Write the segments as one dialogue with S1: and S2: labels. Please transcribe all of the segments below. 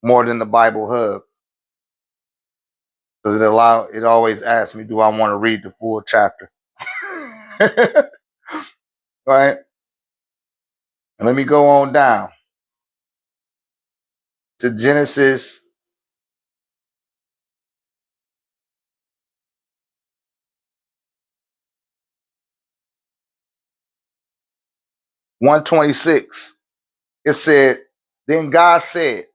S1: more than the Bible Hub. Because it always asks me, do I want to read the full chapter? Right? And let me go on down to Genesis 1:26. It said, then God said,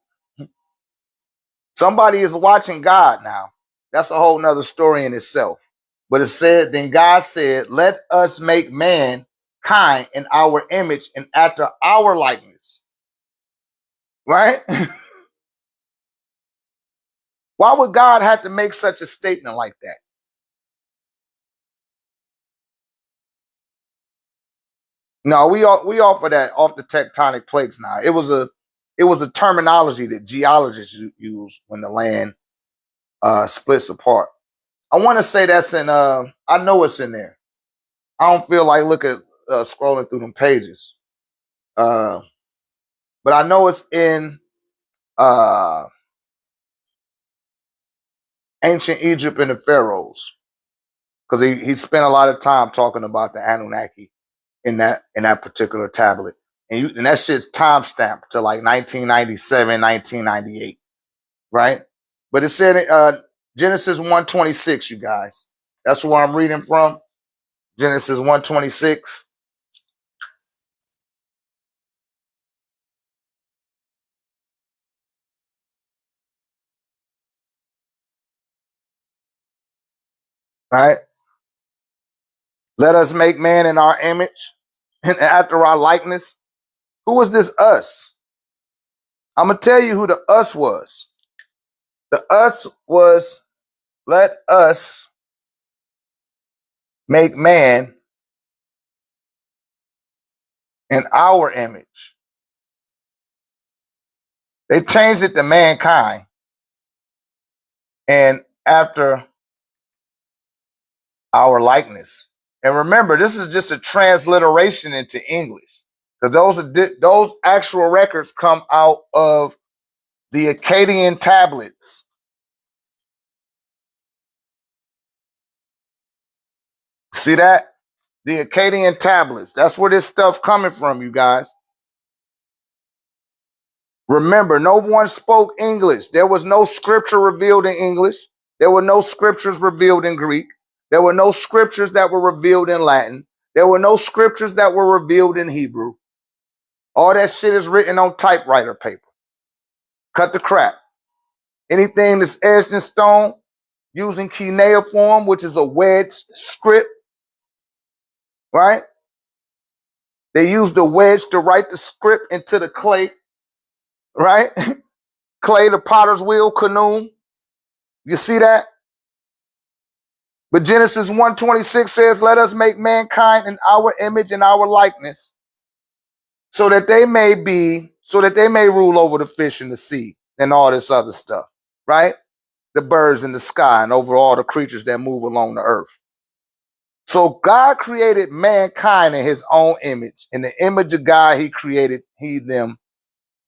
S1: somebody is watching God now. That's a whole nother story in itself. But it said, then God said, let us make mankind in our image and after our likeness. Right? Why would God have to make such a statement like that? No, we offer that off the tectonic plates now. It was a terminology that geologists use when the land splits apart. I want to say that's in I know it's in there. I don't feel like scrolling through them pages. Uh but I know it's in uh ancient Egypt and the pharaohs. Because he spent a lot of time talking about the Anunnaki in that particular tablet. And that shit's time stamped to like 1997, 1998, right? But it said Genesis 1:26, you guys. That's where I'm reading from. Genesis 1:26. Right? Let us make man in our image and after our likeness. Who was this us? I'm gonna tell you who the us was. The us was let us make man in our image. They changed it to mankind and after our likeness. And remember, this is just a transliteration into English. Because those actual records come out of the Akkadian tablets. See that? The Akkadian tablets. That's where this stuff coming from, you guys. Remember, no one spoke English. There was no scripture revealed in English. There were no scriptures revealed in Greek. There were no scriptures that were revealed in Latin. There were no scriptures that were revealed in Hebrew. All that shit is written on typewriter paper. Cut the crap. Anything that's etched in stone using cuneiform, which is a wedge script, right? They use the wedge to write the script into the clay, right? Clay, the potter's wheel, canoe. You see that? But Genesis 1:26 says, let us make mankind in our image and our likeness, so that they may rule over the fish in the sea and all this other stuff, right? The birds in the sky and over all the creatures that move along the earth. So God created mankind in his own image. In the image of God, he created them,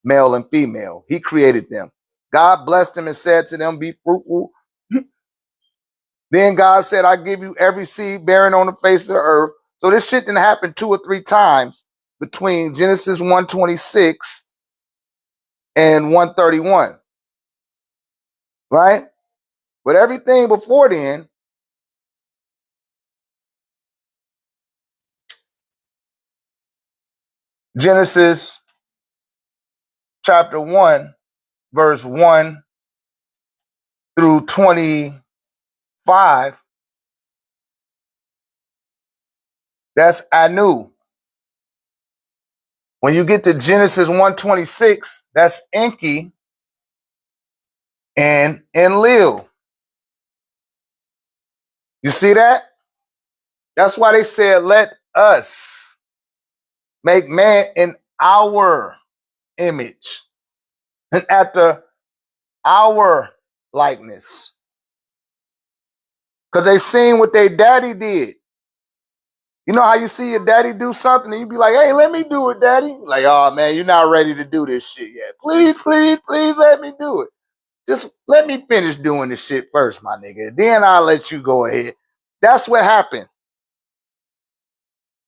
S1: male and female. He created them. God blessed them and said to them, be fruitful. Then God said, I give you every seed bearing on the face of the earth. So this shit didn't happen 2 or 3 times between Genesis 1:26 and 1:31. Right? But everything before then, Genesis chapter 1, verse 1 through 25, that's Anu. When you get to Genesis 1:26, that's Enki and Enlil. You see that? That's why they said, let us make man in our image and after our likeness. Because they seen what their daddy did. You know how you see your daddy do something and you be like, hey, let me do it, daddy. Like, oh man, you're not ready to do this shit yet. Please, please, please let me do it. Just let me finish doing this shit first, my nigga. Then I'll let you go ahead. That's what happened.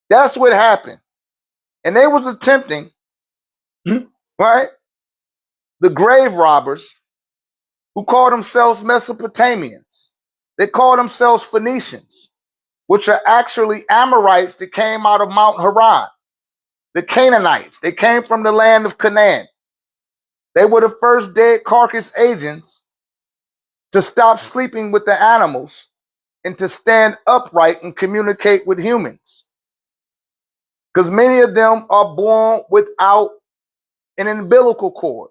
S1: That's what happened. And they was attempting, right? The grave robbers who called themselves Mesopotamians. They called themselves Phoenicians, which are actually Amorites that came out of Mount Haran. The Canaanites, they came from the land of Canaan. They were the first dead carcass agents to stop sleeping with the animals and to stand upright and communicate with humans. Because many of them are born without an umbilical cord.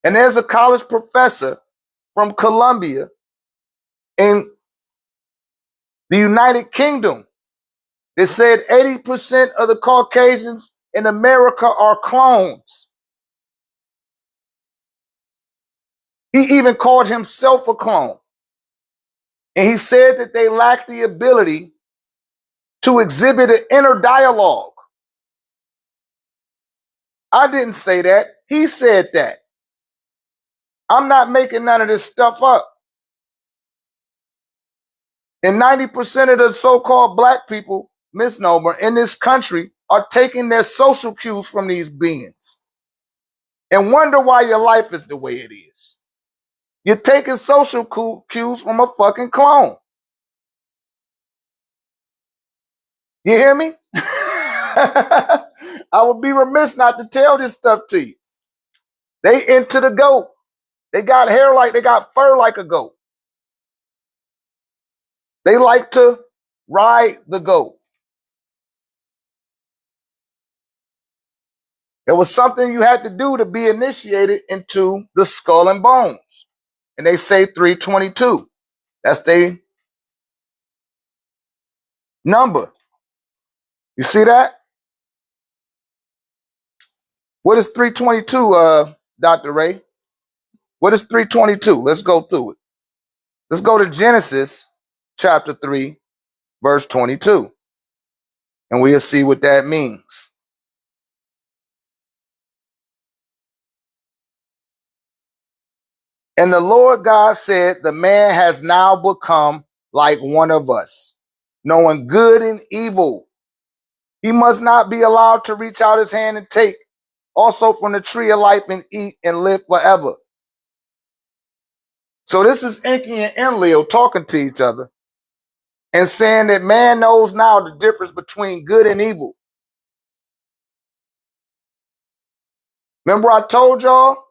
S1: And there's a college professor from Columbia in the United Kingdom that said 80% of the Caucasians in America are clones. He even called himself a clone. And he said that they lack the ability to exhibit an inner dialogue. I didn't say that. He said that. I'm not making none of this stuff up. And 90% of the so-called black people, misnomer, in this country are taking their social cues from these beings and wonder why your life is the way it is. You're taking social cues from a fucking clone. You hear me? I would be remiss not to tell this stuff to you. They into the goat. They got fur like a goat. They like to ride the goat. It was something you had to do to be initiated into the skull and bones. And they say 322. That's their number. You see that? What is 322, Dr. Ray? What is 322? Let's go through it. Let's go to Genesis chapter 3, verse 22. And we'll see what that means. And the Lord God said, the man has now become like one of us, knowing good and evil. He must not be allowed to reach out his hand and take also from the tree of life and eat and live forever. So this is Enki and Enlil talking to each other and saying that man knows now the difference between good and evil. Remember I told y'all,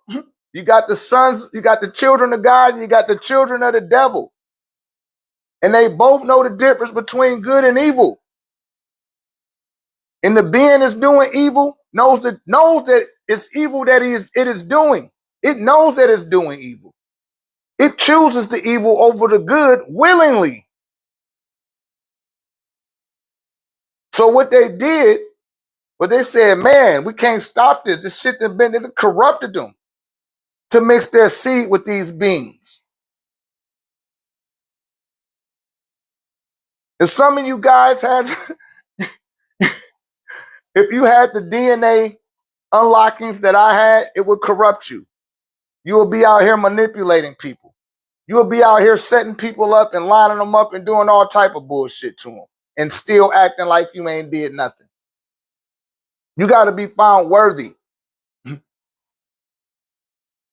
S1: you got the sons, you got the children of God, and you got the children of the devil. And they both know the difference between good and evil. And the being that's doing evil knows that it's evil that it is doing. It knows that it's doing evil. It chooses the evil over the good willingly. So what they did, but they said, man, we can't stop this. This shit that corrupted them to mix their seed with these beings. And some of you guys had, if you had the DNA unlockings that I had, it would corrupt you. You will be out here manipulating people. You will be out here setting people up and lining them up and doing all type of bullshit to them and still acting like you ain't did nothing. You got to be found worthy.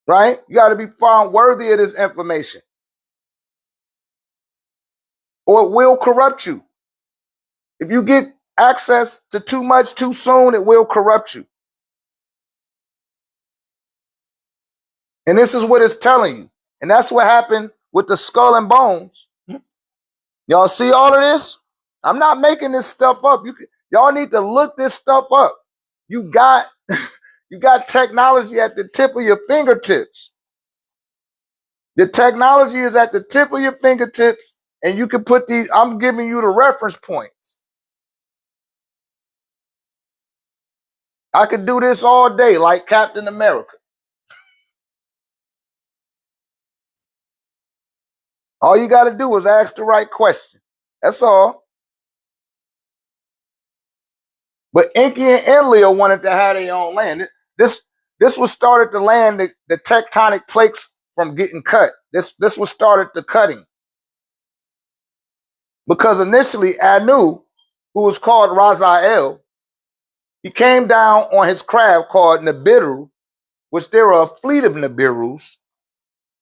S1: Right? You got to be found worthy of this information, or it will corrupt you. If you get access to too much too soon, it will corrupt you. And this is what it's telling you. And that's what happened with the skull and bones. Y'all see all of this? I'm not making this stuff up. Y'all need to look this stuff up. You got technology at the tip of your fingertips. The technology is at the tip of your fingertips, and you can put these, I'm giving you the reference points. I could do this all day like Captain America. All you got to do is ask the right question. That's all. But Enki and Enlil wanted to have their own land. This was started the land, the tectonic plates from getting cut. This was started the cutting. Because initially Anu, who was called Raziel, he came down on his craft called Nibiru, which there are a fleet of Nibirus,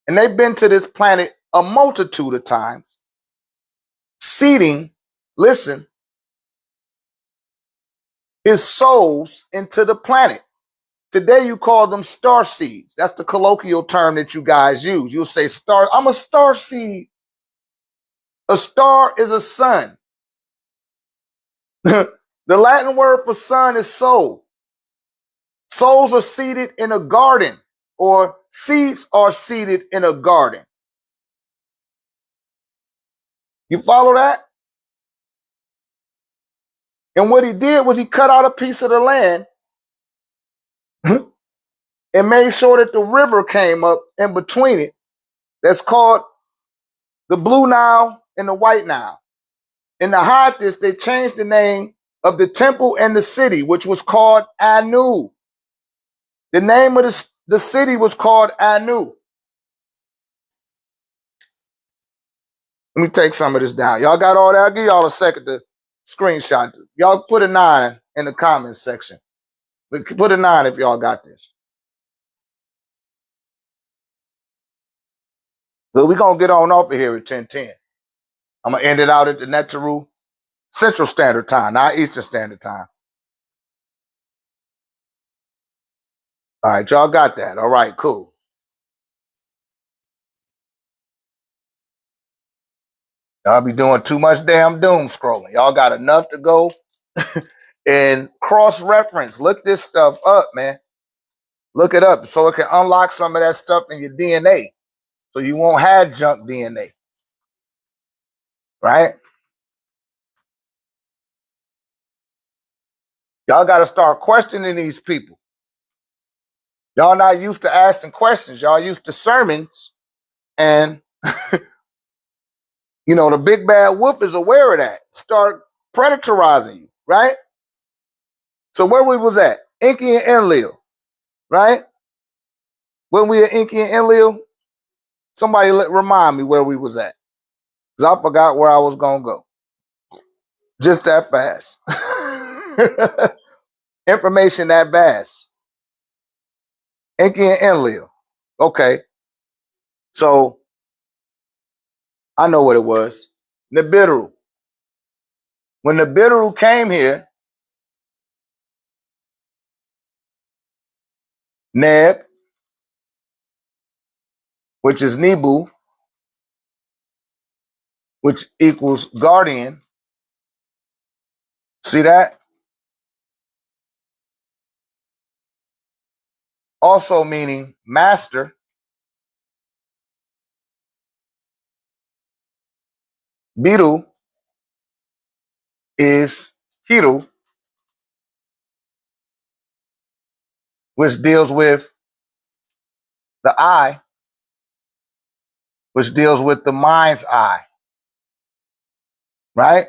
S1: and they've been to this planet a multitude of times, seeding, listen, his souls into the planet. Today you call them star seeds. That's the colloquial term that you guys use. You'll say star, I'm a star seed. A star is a sun. The Latin word for sun is soul. Souls are seated in a garden, or seeds are seated in a garden. You follow that? And what he did was he cut out a piece of the land and made sure that the river came up in between it. That's called the Blue Nile and the White Nile. And to hide this, they changed the name of the temple and the city, which was called Anu. The name of the city was called Anu. Let me take some of this down. Y'all got all that? I'll give y'all a second to screenshot. Y'all put a 9 in the comments section. Put a 9 if y'all got this. But we're going to get on off of here at 10:10. I'm going to end it out at the Netaru Central Standard Time, not Eastern Standard Time. All right, y'all got that. All right, cool. Y'all be doing too much damn doom scrolling. Y'all got enough to go and cross-reference. Look this stuff up, man. Look it up so it can unlock some of that stuff in your DNA so you won't have junk DNA. Right? Y'all got to start questioning these people. Y'all not used to asking questions. Y'all used to sermons. And, you know, the big bad wolf is aware of that. Start predatorizing you, right? So where we was at? Enki and Enlil, right? When we at Enki and Enlil, somebody remind me where we was at. Because I forgot where I was going to go. Just that fast. Information that vast. Enki and Enlil. Okay. So I know what it was. Nibiru. When Nibiru came here, Neb, which is Nebu, which equals guardian. See that? Also meaning master. Biru is Hiru, which deals with the eye, which deals with the mind's eye. Right?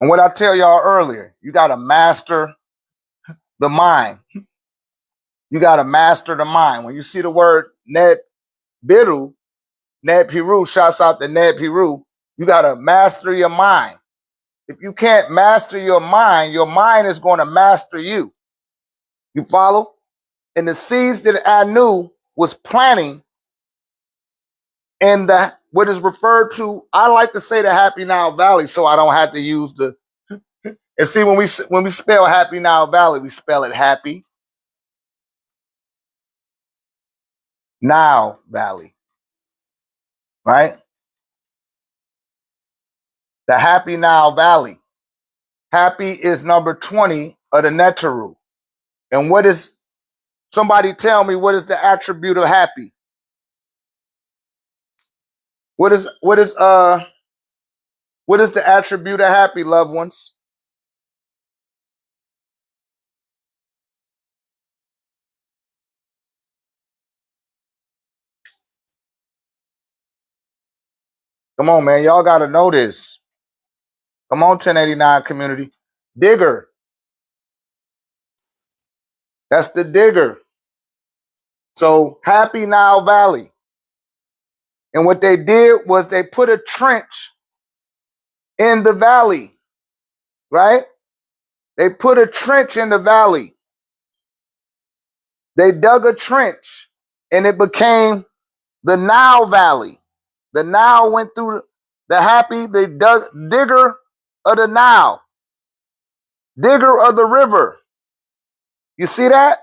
S1: And what I tell y'all earlier, you got to master the mind. You got to master the mind. When you see the word Ned Biru, Ned Piru, shouts out to Ned Piru, you got to master your mind. If you can't master your mind is going to master you. You follow? And the seeds that Anu was planting in the what is referred to, I like to say the Happy Nile Valley, so I don't have to use the. And see, when we spell Happy Nile Valley, we spell it Happy Nile Valley, right? The Happy Nile Valley. Happy is number 20 of the Netaru. And what is, somebody tell me, what is the attribute of happy? What is the attribute of happy, loved ones? Come on, man. Y'all got to know this. Come on, 1089 community. Digger. That's the digger. So Happy Nile Valley. And what they did was they put a trench in the valley, right? They put a trench in the valley. They dug a trench and it became the Nile Valley. The Nile went through the digger of the Nile, digger of the river. You see that?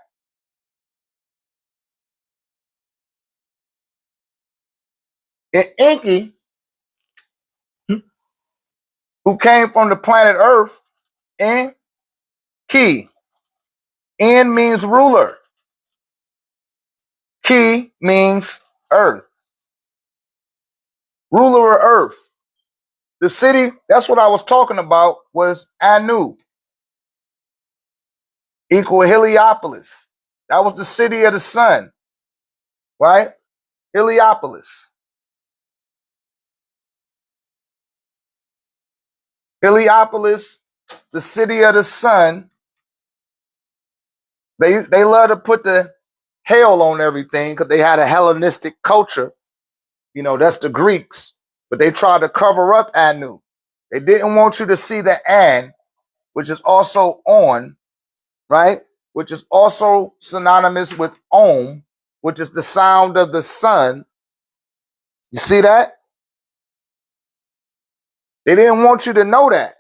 S1: And Enki, who came from the planet Earth, Enki. En means ruler. Ki means earth. Ruler of earth. The city, that's what I was talking about, was Anu, equal Heliopolis. That was the city of the sun, right? Heliopolis. Heliopolis, the city of the sun. They love to put the hell on everything because they had a Hellenistic culture. You know, that's the Greeks. But they tried to cover up Anu. They didn't want you to see the An, which is also on, right? Which is also synonymous with Om, which is the sound of the sun. You see that? They didn't want you to know that.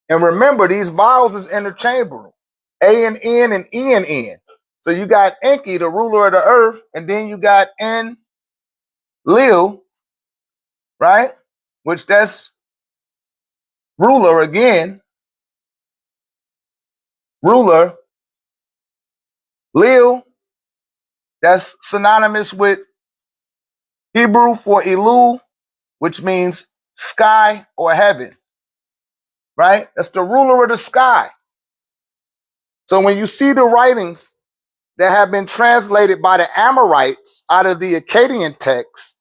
S1: And remember, these vowels is interchangeable. A and N and E and N. So you got Enki, the ruler of the earth, and then you got Lil, right? Which that's ruler again. Ruler. Lil, that's synonymous with Hebrew for Elul, which means sky or heaven, right? That's the ruler of the sky. So when you see the writings that have been translated by the Amorites out of the Akkadian text,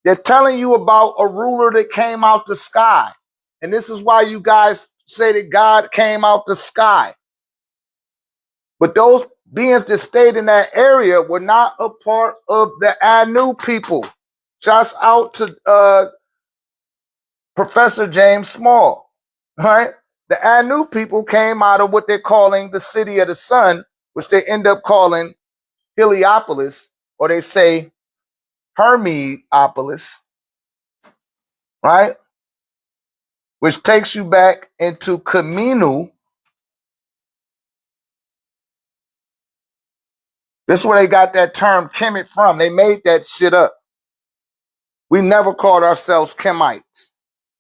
S1: they're telling you about a ruler that came out the sky. And this is why you guys say that God came out the sky. But those beings that stayed in that area were not a part of the Anu people. Shouts out to Professor James Small, right? The Anu people came out of what they're calling the city of the sun, which they end up calling Heliopolis, or they say Hermeopolis, right? Which takes you back into Kaminu. This is where they got that term Kemet from. They made that shit up. We never called ourselves Kemites.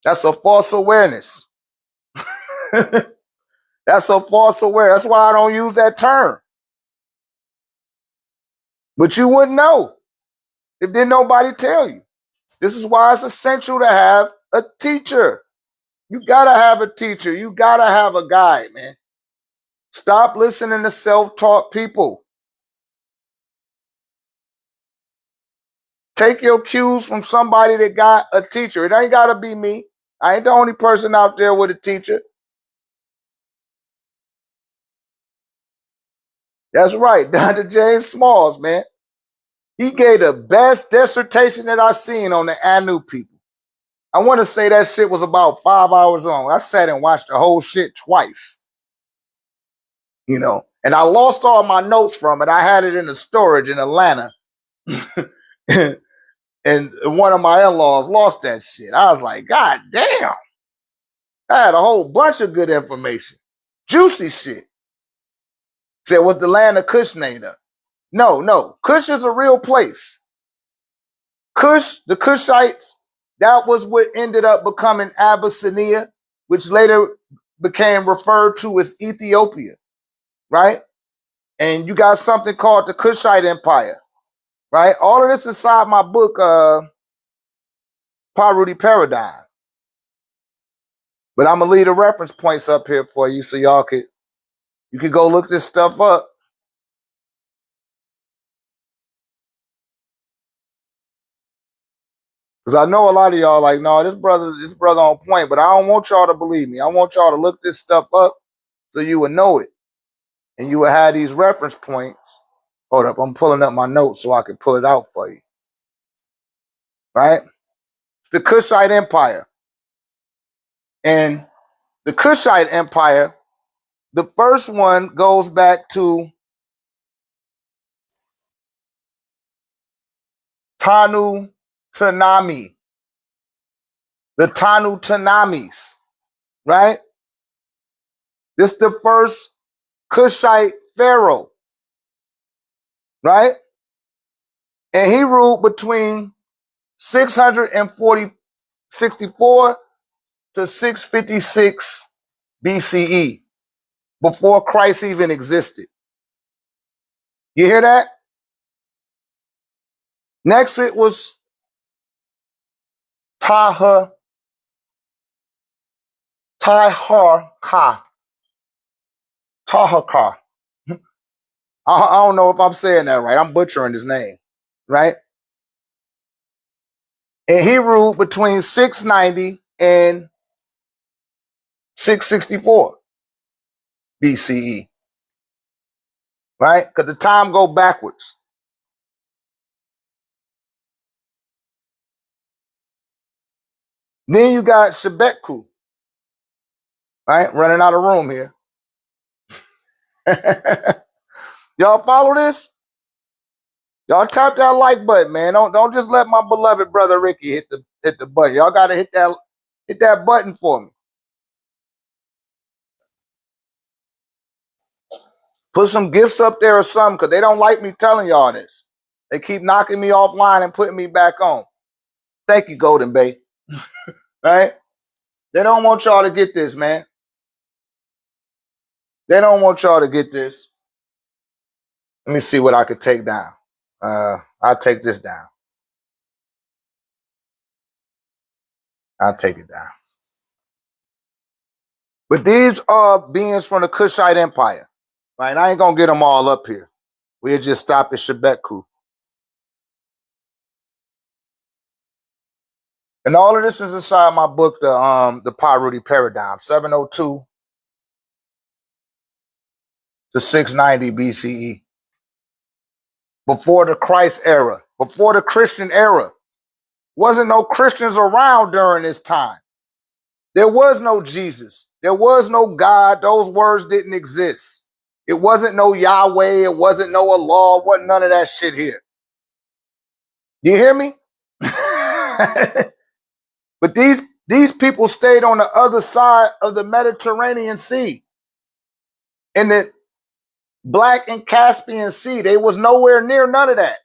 S1: That's a false awareness. That's a false awareness. That's why I don't use that term. But you wouldn't know if didn't nobody tell you. This is why it's essential to have a teacher. You gotta have a teacher. You gotta have a guide, man. Stop listening to self-taught people. Take your cues from somebody that got a teacher. It ain't gotta be me. I ain't the only person out there with a teacher. That's right, Dr. James Smalls, man. He gave the best dissertation that I seen on the Anu people. I want to say that shit was about 5 hours long. I sat and watched the whole shit twice. You know, and I lost all my notes from it. I had it in the storage in Atlanta. And one of my in-laws lost that shit. I was like, God damn. I had a whole bunch of good information. Juicy shit. Said, was the land of Kush named up? No. Kush is a real place. Kush, the Kushites, that was what ended up becoming Abyssinia, which later became referred to as Ethiopia, right? And you got something called the Kushite Empire, right? All of this inside my book, Paruti Paradigm. But I'm gonna leave the reference points up here for you so you could go look this stuff up. Because I know a lot of y'all like, no, this brother on point, but I don't want y'all to believe me. I want y'all to look this stuff up so you would know it. And you would have these reference points. Hold up, I'm pulling up my notes so I can pull it out for you. Right? It's the Kushite Empire. And the Kushite Empire, the first one goes back to Tanu Tanami. The Tanu Tanamis. Right? This is the first Kushite pharaoh. Right? And he ruled between 664 to 656 BCE, before Christ even existed. You hear that? Next, it was Taharqa. Taharqa. I don't know if I'm saying that right. I'm butchering his name, right? And he ruled between 690 and 664 BCE, right? Because the time go backwards. Then you got Shebekku, right? Running out of room here. Y'all follow this? Y'all tap that like button, man. Don't just let my beloved brother Ricky hit the button. Y'all gotta hit that button for me. Put some gifts up there or something, because they don't like me telling y'all this. They keep knocking me offline and putting me back on. Thank you, Golden Bay. Right? They don't want y'all to get this, man. They don't want y'all to get this. Let me see what I could take down. I'll take this down. I'll take it down. But these are beings from the Kushite Empire. Right? I ain't gonna get them all up here. We'll just stop at Shebekku. And all of this is inside my book, the Paruti Paradigm, 702 to 690 BCE. Before the Christ era, before the Christian era. Wasn't no Christians around during this time. There was no Jesus. There was no God. Those words didn't exist. It wasn't no Yahweh. It wasn't no Allah. It wasn't none of that shit here. You hear me? But these people stayed on the other side of the Mediterranean Sea. In the Black and Caspian Sea. They was nowhere near none of that.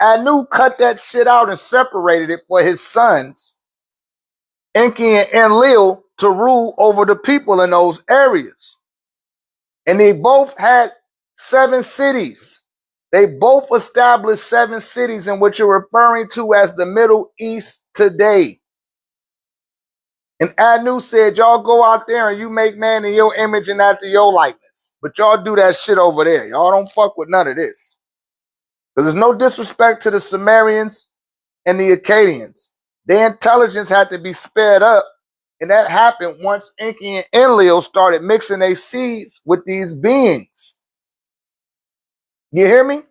S1: Anu cut that shit out and separated it for his sons, Enki and Enlil, to rule over the people in those areas. And they both had 7 cities. They both established 7 cities in what you're referring to as the Middle East today. And Anu said, y'all go out there and you make man in your image and after your likeness. But y'all do that shit over there. Y'all don't fuck with none of this. Because there's no disrespect to the Sumerians and the Akkadians. Their intelligence had to be sped up. And that happened once Enki and Enlil started mixing their seeds with these beings. You hear me?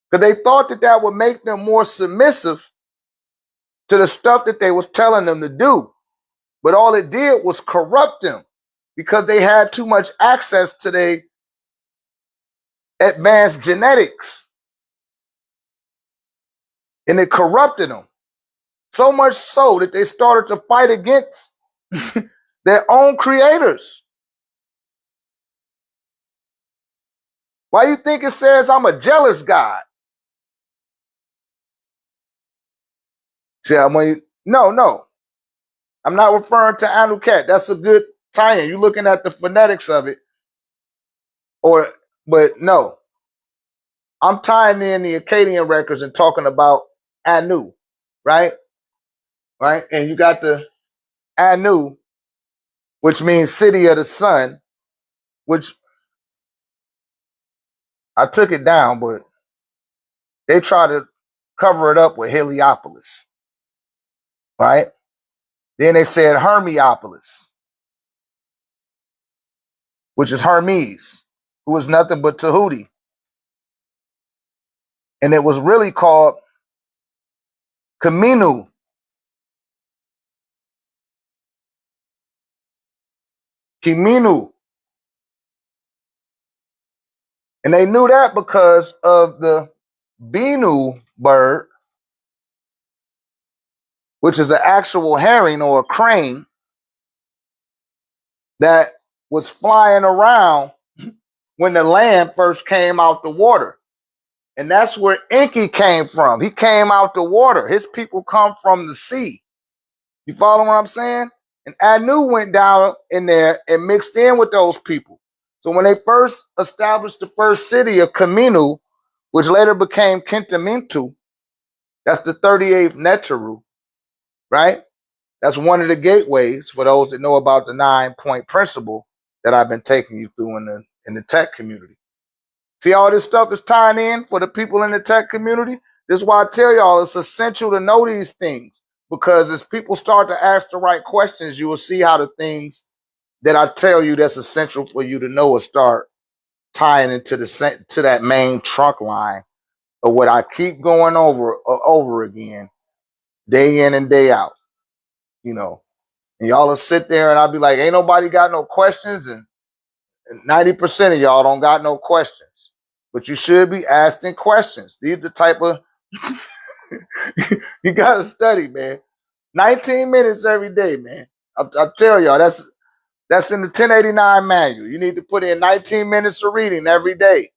S1: Because they thought that that would make them more submissive to the stuff that they was telling them to do. But all it did was corrupt them because they had too much access to their advanced genetics. And it corrupted them. So much so that they started to fight against their own creators. Why you think it says I'm a jealous God? See, no. I'm not referring to Anunnaki. That's a good tie-in. You're looking at the phonetics of it. But no. I'm tying in the Akkadian records and talking about Anu, right? Right? And you got the Anu, which means city of the sun, which I took it down, but they try to cover it up with Heliopolis. right? Then they said Hermiopolis, which is Hermes, who is nothing but Tahuti. And it was really called Kaminu. Kiminu. And they knew that because of the Binu bird, which is an actual herring or a crane that was flying around when the land first came out the water. And that's where Enki came from. He came out the water. His people come from the sea. You follow what I'm saying? And Anu went down in there and mixed in with those people. So when they first established the first city of Kaminu, which later became Kintamintu, that's the 38th Neteru, right? That's one of the gateways for those that know about the 9-point principle that I've been taking you through in the tech community. See, all this stuff is tying in for the people in the tech community. This is why I tell y'all it's essential to know these things, because as people start to ask the right questions, you will see how the things that I tell you that's essential for you to know will start tying into to that main trunk line of what I keep going over again, day in and day out. You know, and y'all will sit there and I'll be like, ain't nobody got no questions, and 90% of y'all don't got no questions. But you should be asking questions. These are the type of you gotta study, man. 19 minutes every day, man. I tell y'all, that's in the 1089 manual. You need to put in 19 minutes of reading every day.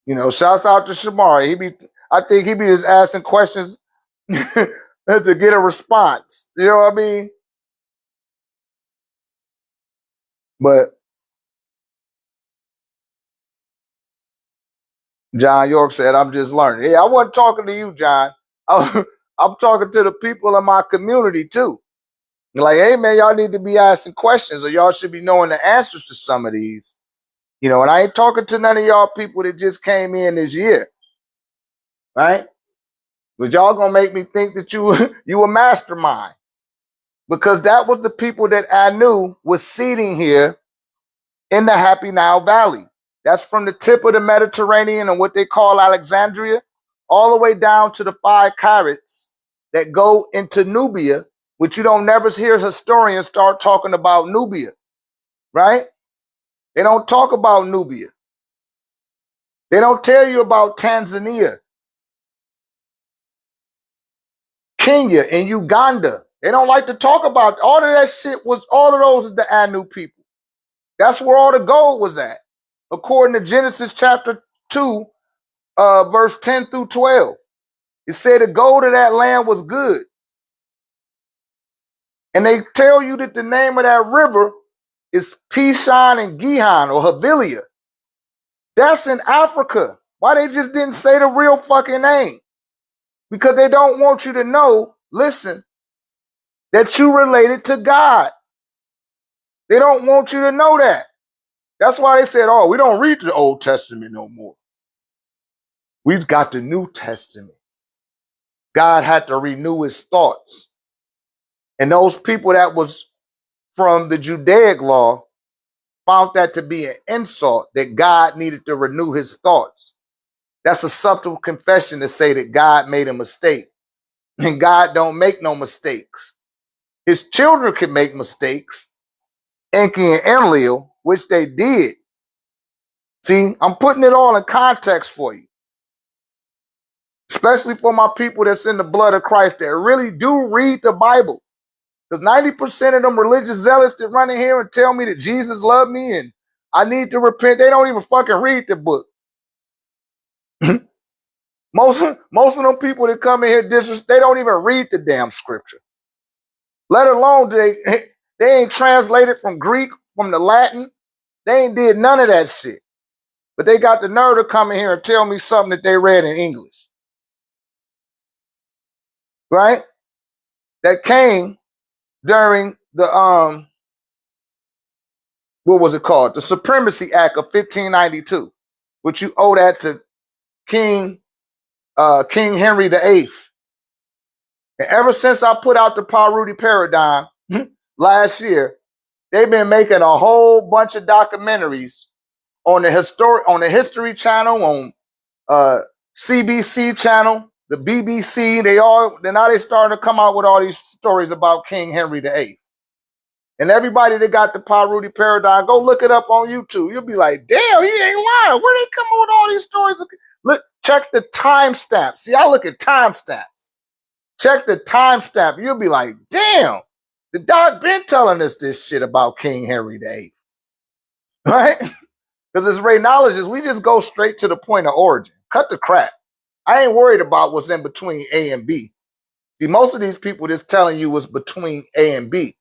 S1: You know, shouts out to Shamari. I think he be just asking questions to get a response. You know what I mean? But John York said, I'm just learning. Yeah, I wasn't talking to you, John. I'm talking to the people in my community too. Like, hey man, y'all need to be asking questions, or y'all should be knowing the answers to some of these. You know, and I ain't talking to none of y'all people that just came in this year, right? But y'all gonna make me think that you a mastermind, because that was the people that I knew was seeding here in the Happy Nile Valley. That's from the tip of the Mediterranean and what they call Alexandria, all the way down to the 5 carats that go into Nubia, which you don't never hear historians start talking about Nubia, right? They don't talk about Nubia. They don't tell you about Tanzania, Kenya, and Uganda. They don't like to talk about all of that shit. All of those is the Anu people. That's where all the gold was at, according to Genesis chapter 2, verse 10 through 12. It said the gold of that land was good. And they tell you that the name of that river is Pishon and Gihon, or Havilia. That's in Africa. Why they just didn't say the real fucking name? Because they don't want you to know, listen, that you related to God. They don't want you to know that. That's why they said, oh, we don't read the Old Testament no more. We've got the New Testament. God had to renew his thoughts. And those people that was from the Judaic law found that to be an insult, that God needed to renew his thoughts. That's a subtle confession to say that God made a mistake. And God don't make no mistakes. His children can make mistakes, Enki and Enlil, which they did. See, I'm putting it all in context for you. Especially for my people that's in the blood of Christ that really do read the Bible. Because 90% of them religious zealots that run in here and tell me that Jesus loved me and I need to repent, they don't even fucking read the book. Most of them people that come in here, they don't even read the damn scripture. Let alone they ain't translated from Greek, from the Latin. They ain't did none of that shit. But they got the nerve to come in here and tell me something that they read in English. Right? That came during the what was it called? The Supremacy Act of 1592, which you owe that to King Henry VIII. And ever since I put out the Paruti paradigm last year, they've been making a whole bunch of documentaries on the History Channel, on CBC channel, the BBC. Now they starting to come out with all these stories about King Henry VIII. And everybody that got the Paruti paradigm, go look it up on YouTube. You'll be like, damn, he ain't lying. Where they come up with all these stories? Look, check the timestamp. See, I look at timestamps. Check the timestamp. You'll be like, damn, the doc been telling us this shit about King Henry VIII. Right? Because as raynologists, we just go straight to the point of origin. Cut the crap. I ain't worried about what's in between A and B. See, most of these people just telling you what's between A and B.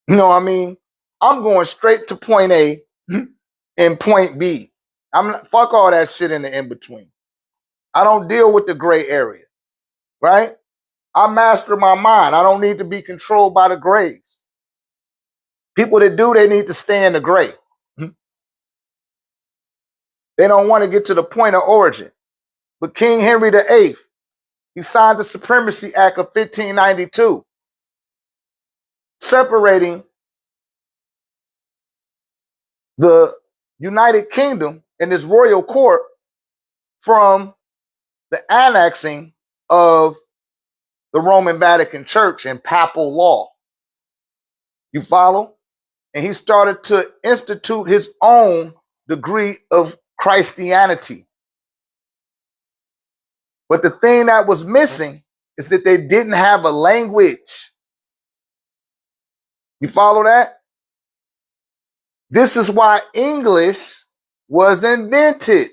S1: You know what I mean? I'm going straight to point A and point B. Fuck all that shit in the in-between. I don't deal with the gray area. Right? I master my mind. I don't need to be controlled by the grays. People that do, they need to stay in the gray. They don't want to get to the point of origin. But King Henry VIII, he signed the Supremacy Act of 1592, separating the United Kingdom and its royal court from the annexing of the Roman Vatican Church and papal law. You follow? And he started to institute his own degree of Christianity. But the thing that was missing is that they didn't have a language. You follow that? This is why English was invented.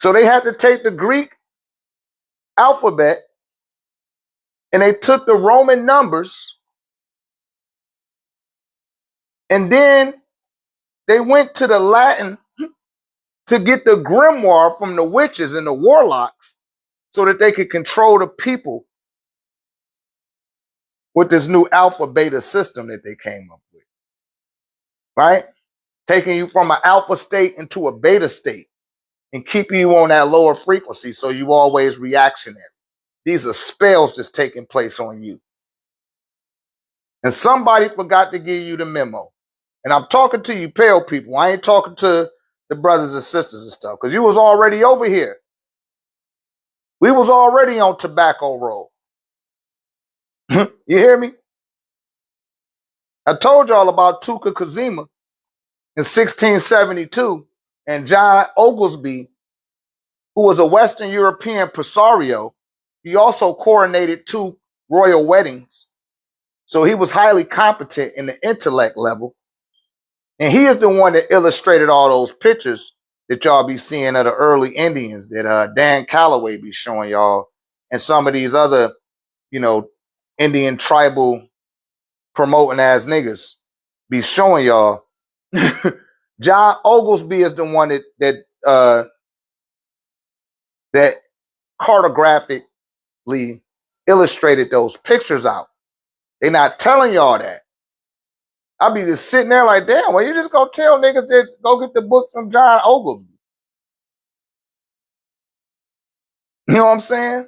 S1: So they had to take the Greek alphabet and they took the Roman numbers and then they went to the Latin to get the grimoire from the witches and the warlocks so that they could control the people with this new alpha beta system that they came up with. Right? Taking you from an alpha state into a beta state and keeping you on that lower frequency so you always reactionary. These are spells that's taking place on you. And somebody forgot to give you the memo. And I'm talking to you pale people. I ain't talking to the brothers and sisters and stuff, because you was already over here. We was already on tobacco roll. You hear me? I told y'all about Tuka Kazima in 1672 and John Oglesby, who was a Western European presario. He also coronated 2 royal weddings. So he was highly competent in the intellect level. And he is the one that illustrated all those pictures that y'all be seeing of the early Indians that Dan Calloway be showing y'all, and some of these other, Indian tribal promoting ass niggas be showing y'all. John Oglesby is the one that cartographically illustrated those pictures out. They not telling y'all that. I'll be just sitting there like, damn, well, you just gonna tell niggas that go get the book from John Oglesby. You know what I'm saying?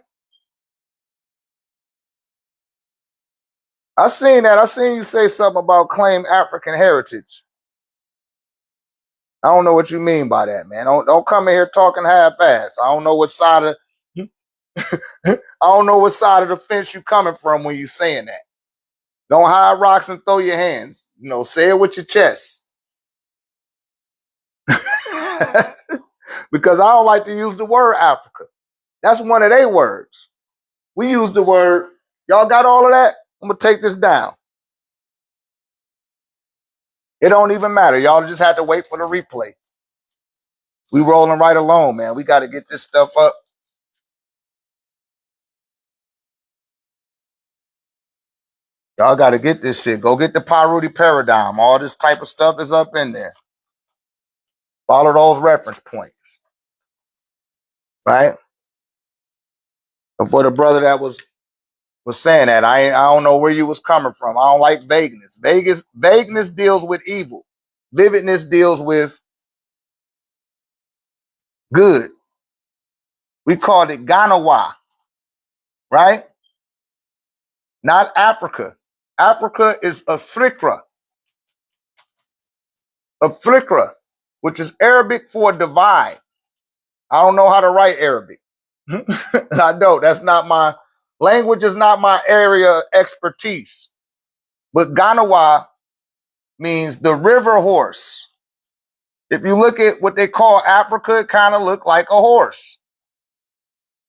S1: I seen that. I seen you say something about claim African heritage. I don't know what you mean by that, man. Don't come in here talking half-ass. I don't know what side of I don't know what side of the fence you coming from when you saying that. Don't hide rocks and throw your hands. Say it with your chest. Because I don't like to use the word Africa. That's one of their words. We use the word, y'all got all of that? I'm going to take this down. It don't even matter. Y'all just have to wait for the replay. We rolling right along, man. We got to get this stuff up. Y'all got to get this shit. Go get the Paruti paradigm. All this type of stuff is up in there. Follow those reference points. Right? And for the brother that was saying that, I don't know where you was coming from. I don't like vagueness. Vagueness deals with evil. Vividness deals with good. We called it Ganawa, right? Not Africa. Africa is Afrikra, which is Arabic for divide. I don't know how to write Arabic. I don't. That's not my language, is not my area of expertise. But Ganawa means the river horse. If you look at what they call Africa, it kind of look like a horse,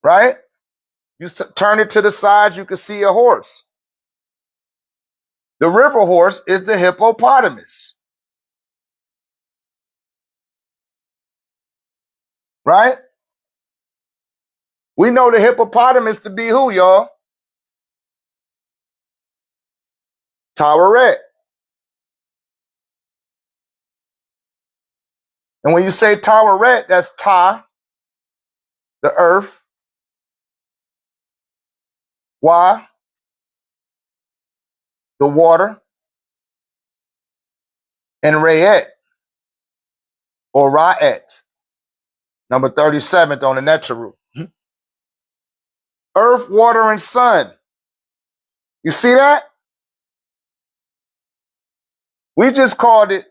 S1: right? You turn it to the side, you can see a horse. The river horse is the hippopotamus, right? We know the hippopotamus to be who, y'all? Taweret. And when you say Taweret, that's Ta, the earth, Wa, the water, and Rayet, or Ra'et, number 37th on the Necharu. Earth, water, and sun. You see that? We just called it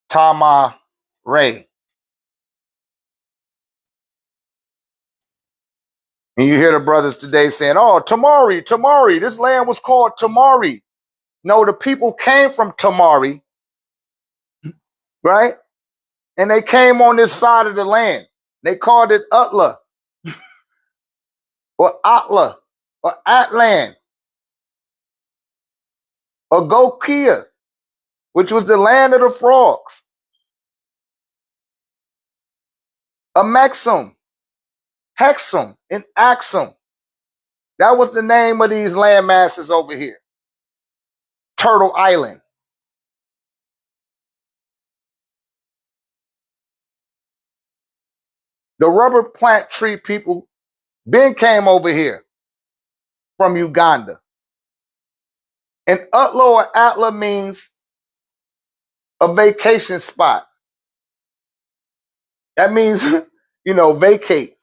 S1: Tama Ray. And you hear the brothers today saying, oh, Tamari, this land was called Tamari. No, the people came from Tamari, right? And they came on this side of the land. They called it Utla, or Atla, or Atlan, or Gokia, which was the land of the frogs. A Maxim, Hexum, and Axum. That was the name of these land masses over here. Turtle Island. The rubber plant tree people then came over here from Uganda. And Utla or Atla means a vacation spot. That means, vacate.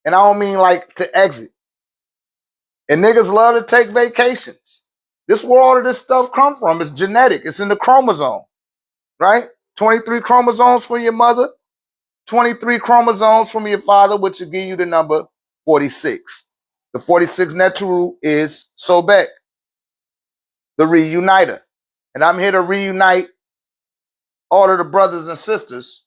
S1: And I don't mean like to exit. And niggas love to take vacations. This is where all of this stuff come from. It's genetic. It's in the chromosome, right? 23 chromosomes from your mother, 23 chromosomes from your father, which will give you the number 46. The 46 Neturu is Sobek, the reuniter. And I'm here to reunite all of the brothers and sisters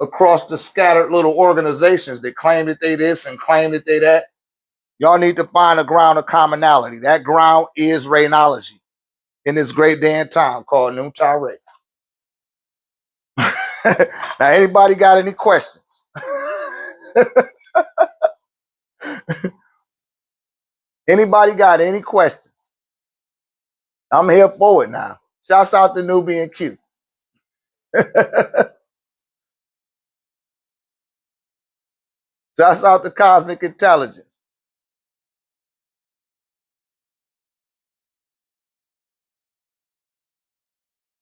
S1: across the scattered little organizations that claim that they this and claim that they that. Y'all need to find a ground of commonality. That ground is Raynology in this great day and time called Noontah Ray. Now, anybody got any questions? Anybody got any questions? I'm here for it now. Shouts out to Nubian Q. Shouts out to Cosmic Intelligence.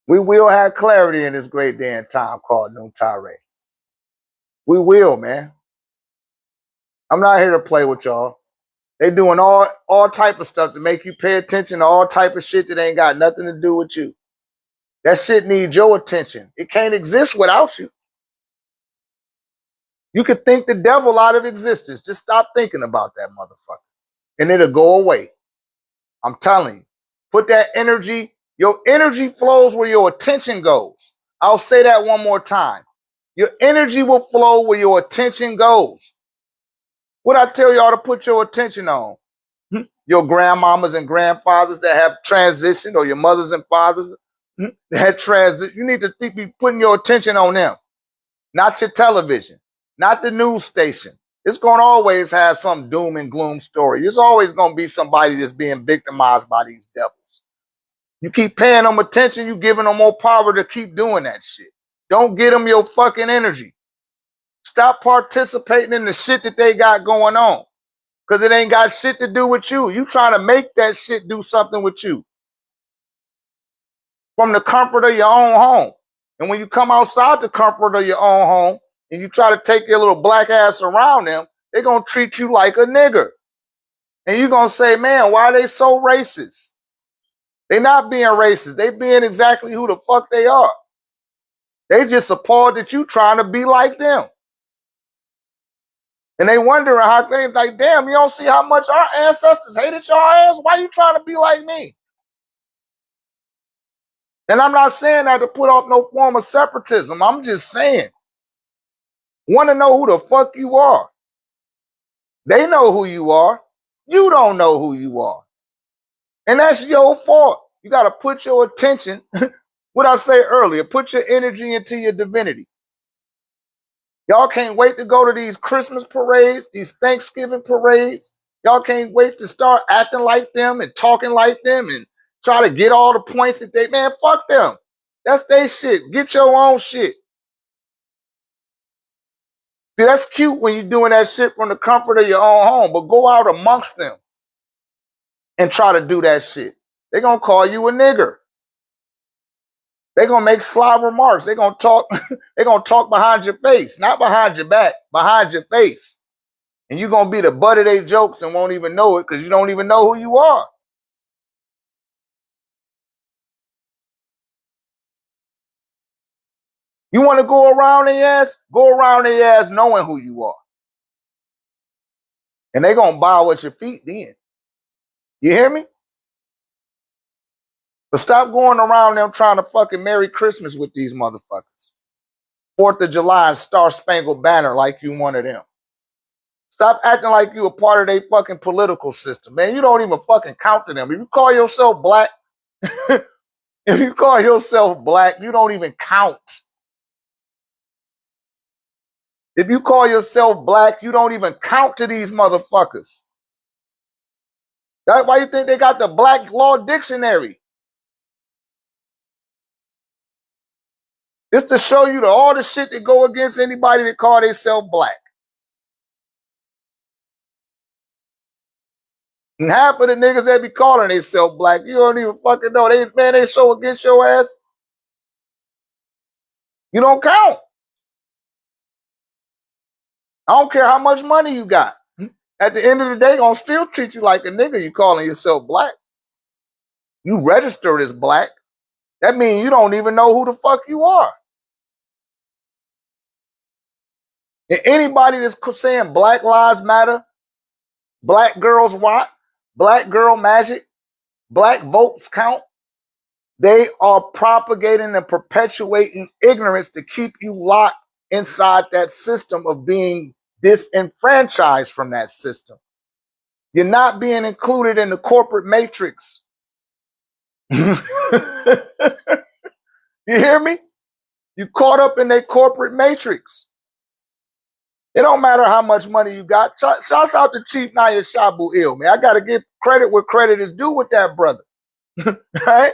S1: We will have clarity in this great day and time called Noontah Ray. We will, man. I'm not here to play with y'all. They doing all type of stuff to make you pay attention to all type of shit that ain't got nothing to do with you. That shit needs your attention. It can't exist without you. You could think the devil out of existence. Just stop thinking about that motherfucker. And it'll go away. I'm telling you. Put that energy. Your energy flows where your attention goes. I'll say that one more time. Your energy will flow where your attention goes. What I tell y'all to put your attention on? Your grandmamas and grandfathers that have transitioned, or your mothers and fathers that had transitioned. You need to be putting your attention on them, not your television, not the news station. It's going to always have some doom and gloom story. There's always going to be somebody that's being victimized by these devils. You keep paying them attention, you giving them more power to keep doing that shit. Don't get them your fucking energy. Stop participating in the shit that they got going on. Because it ain't got shit to do with you. You trying to make that shit do something with you. From the comfort of your own home. And when you come outside the comfort of your own home, and you try to take your little black ass around them, they're going to treat you like a nigger. And you're going to say, man, why are they so racist? They're not being racist. They being exactly who the fuck they are. They just appalled that you trying to be like them. And they wondering how they like, damn, you don't see how much our ancestors hated your ass? Why you trying to be like me? And I'm not saying that to put off no form of separatism. I'm just saying, want to know who the fuck you are. They know who you are. You don't know who you are. And that's your fault. You got to put your attention, what I said earlier, put your energy into your divinity. Y'all can't wait to go to these Christmas parades, these Thanksgiving parades. Y'all can't wait to start acting like them and talking like them and try to get all the points that they, man, fuck them. That's their shit. Get your own shit. See, that's cute when you're doing that shit from the comfort of your own home, but go out amongst them and try to do that shit. They're going to call you a nigger. They're going to make sly remarks. They're going to talk, they're going to talk behind your face, not behind your back, behind your face. And you're going to be the butt of their jokes and won't even know it because you don't even know who you are. You want to go around their ass? Go around their ass knowing who you are. And they're going to bow at your feet then. You hear me? But stop going around them trying to fucking Merry Christmas with these motherfuckers. 4th of July and Star Spangled Banner like you one of them. Stop acting like you a part of their fucking political system, man. You don't even fucking count to them. If you call yourself black, if you call yourself black, you don't even count. If you call yourself black, you don't even count to these motherfuckers. That's why you think they got the Black Law Dictionary. It's to show you all the shit that go against anybody that call themselves black. And half of the niggas that be calling themselves black, you don't even fucking know. They show against your ass. You don't count. I don't care how much money you got. At the end of the day, gonna still treat you like a nigga. You calling yourself black. You registered as black. That means you don't even know who the fuck you are. And anybody that's saying Black Lives Matter, Black Girls Rock, Black Girl Magic, Black Votes Count, they are propagating and perpetuating ignorance to keep you locked inside that system of being disenfranchised from that system. You're not being included in the corporate matrix. You hear me? You caught up in their corporate matrix. It don't matter how much money you got. Shouts out to Chief Naya Shabu Il, man. I got to give credit where credit is due with that brother. Right?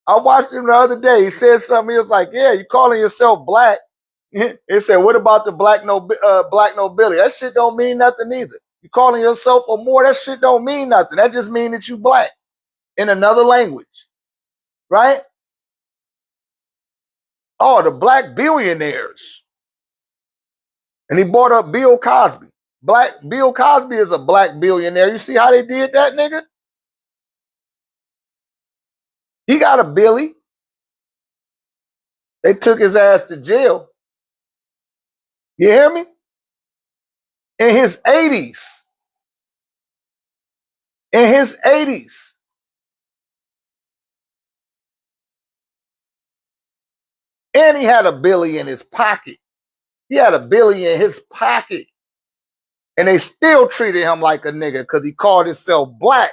S1: I watched him the other day. He said something. He was like, yeah, you calling yourself black. He said, what about the black nobility? That shit don't mean nothing either. You calling yourself a Moor, that shit don't mean nothing. That just means that you black in another language. Right? Oh, the black billionaires. And he brought up Bill Cosby. Bill Cosby is a black billionaire. You see how they did that, nigga? He got a Billy. They took his ass to jail. You hear me? In his 80s. In his 80s. And he had a Billy in his pocket. He had a Billy in his pocket. And they still treated him like a nigga because he called himself black.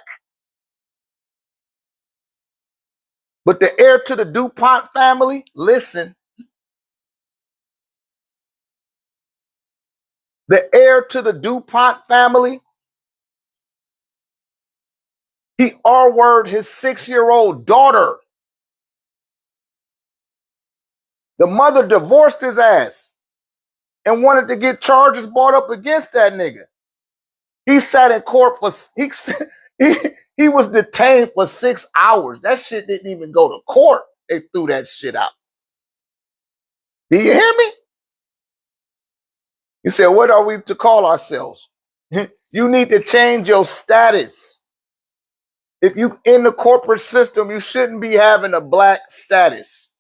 S1: But the heir to the DuPont family, listen. The heir to the DuPont family, he R-worded his 6-year-old daughter. The mother divorced his ass and wanted to get charges brought up against that nigga. He sat in court for, he was detained for 6 hours. That shit didn't even go to court. They threw that shit out. Do you hear me? You said, what are we to call ourselves? You need to change your status. If you in the corporate system, you shouldn't be having a black status.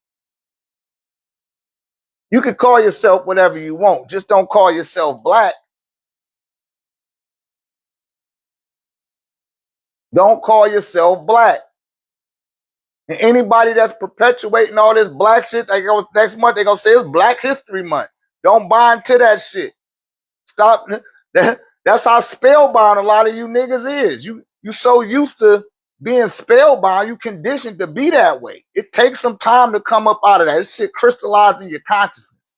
S1: You can call yourself whatever you want. Just don't call yourself black. Don't call yourself black. And anybody that's perpetuating all this black shit, like next month, they're going to say it's Black History Month. Don't buy into that shit. Stop. That's how spellbound a lot of you niggas is. You so used to being spellbound, you conditioned to be that way. It takes some time to come up out of that. This shit crystallizing your consciousness.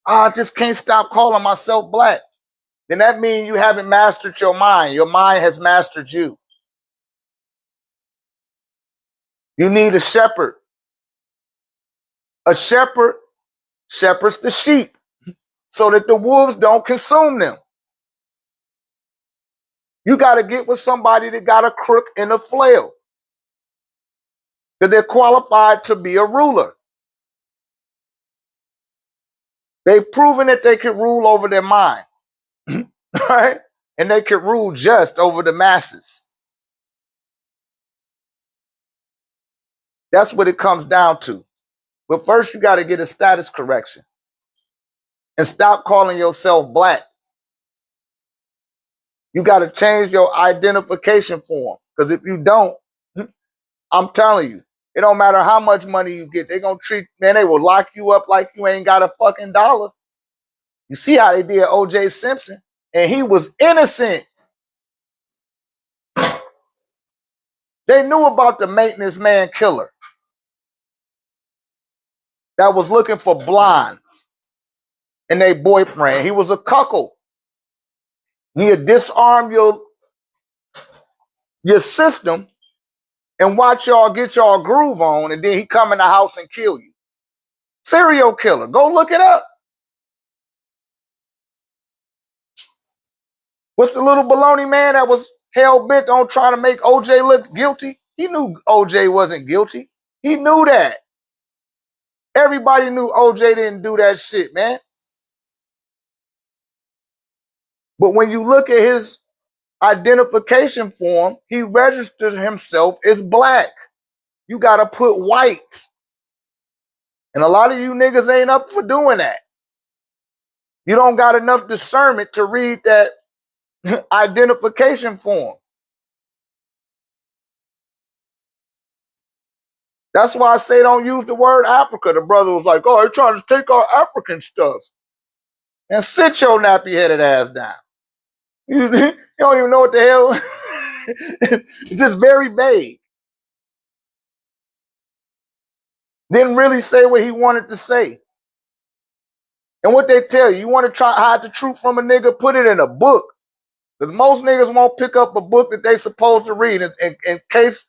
S1: I just can't stop calling myself black. Then that means you haven't mastered your mind. Your mind has mastered you. You need a shepherd. A shepherd shepherds the sheep so that the wolves don't consume them. You got to get with somebody that got a crook and a flail. That they're qualified to be a ruler. They've proven that they can rule over their mind. Right? And they can rule just over the masses. That's what it comes down to. But first, you got to get a status correction. And stop calling yourself black. You got to change your identification form. Because if you don't, I'm telling you, it don't matter how much money you get. They're going to treat, man, they will lock you up like you ain't got a fucking dollar. You see how they did O.J. Simpson? And he was innocent. They knew about the maintenance man killer that was looking for blondes and their boyfriend. He was a cuckold. He'd disarm your system and watch y'all get y'all groove on, and then he come in the house and kill you. Serial killer. Go look it up. What's the little baloney man that was hell-bent on trying to make OJ look guilty? He knew OJ wasn't guilty. He knew that. Everybody knew OJ didn't do that shit, man. But when you look at his identification form, he registered himself as black. You got to put white. And a lot of you niggas ain't up for doing that. You don't got enough discernment to read that identification form. That's why I say don't use the word Africa. The brother was like, oh, they're trying to take our African stuff. And sit your nappy-headed ass down. You don't even know what the hell. It's just very vague. Didn't really say what he wanted to say. And what they tell you, you want to try to hide the truth from a nigga, put it in a book. Because most niggas won't pick up a book that they supposed to read in case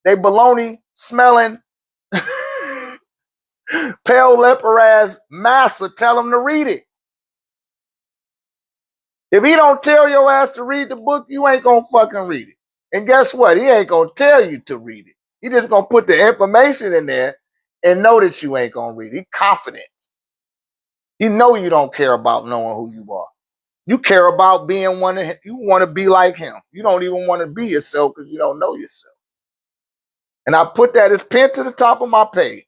S1: they baloney smelling pale leper ass massa tell them to read it. If he don't tell your ass to read the book, you ain't gonna fucking read it. And guess what? He ain't gonna tell you to read it. He just gonna put the information in there and know that you ain't gonna read it. He confident. You know you don't care about knowing who you are. You care about being one of him. You want to be like him. You don't even want to be yourself because you don't know yourself. And I put that as pinned to the top of my page.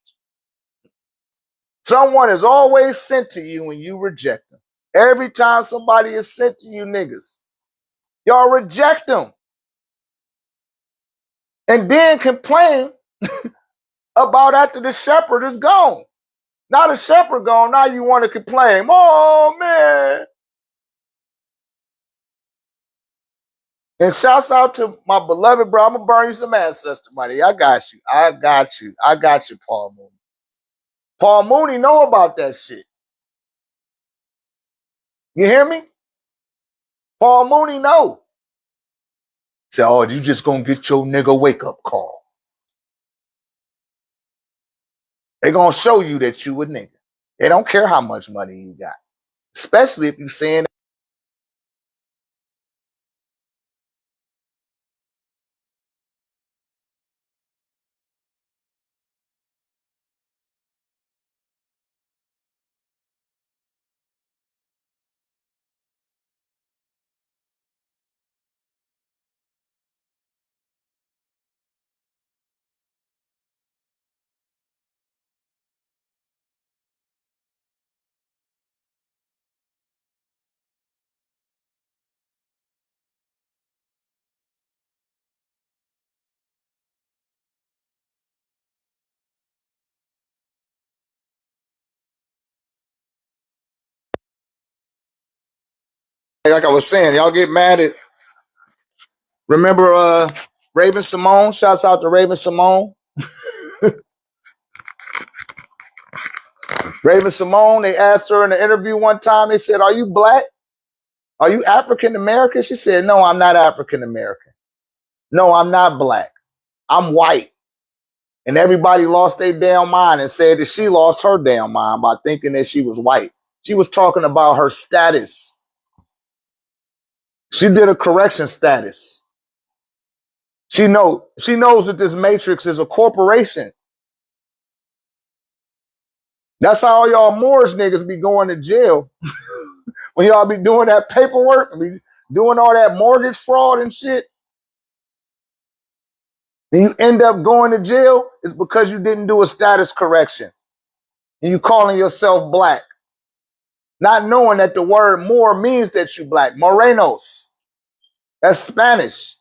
S1: Someone is always sent to you and you reject them. Every time somebody is sent to you niggas, y'all reject them. And then complain about after the shepherd is gone. Now the shepherd gone, now you want to complain. Oh, man. And shouts out to my beloved bro. I'm going to burn you some ancestor money. I got you. I got you. I got you, Paul Mooney. Paul Mooney know about that shit. You hear me? Paul Mooney know. Say, oh, you just going to get your nigga wake-up call. They going to show you that you a nigga. They don't care how much money you got. Especially if you saying Like I was saying, y'all get mad at. Remember, Raven Simone. Shouts out to Raven Simone. Raven Simone. They asked her in the interview one time. They said, "Are you black? Are you African American?" She said, "No, I'm not African American. No, I'm not black. I'm white." And everybody lost their damn mind and said that she lost her damn mind by thinking that she was white. She was talking about her status. She did a correction status. She knows that this matrix is a corporation. That's how all y'all Moorish niggas be going to jail. When y'all be doing that paperwork, be doing all that mortgage fraud and shit, and you end up going to jail, it's because you didn't do a status correction. And you calling yourself black. Not knowing that the word Moor means that you black. Morenos. That's Spanish.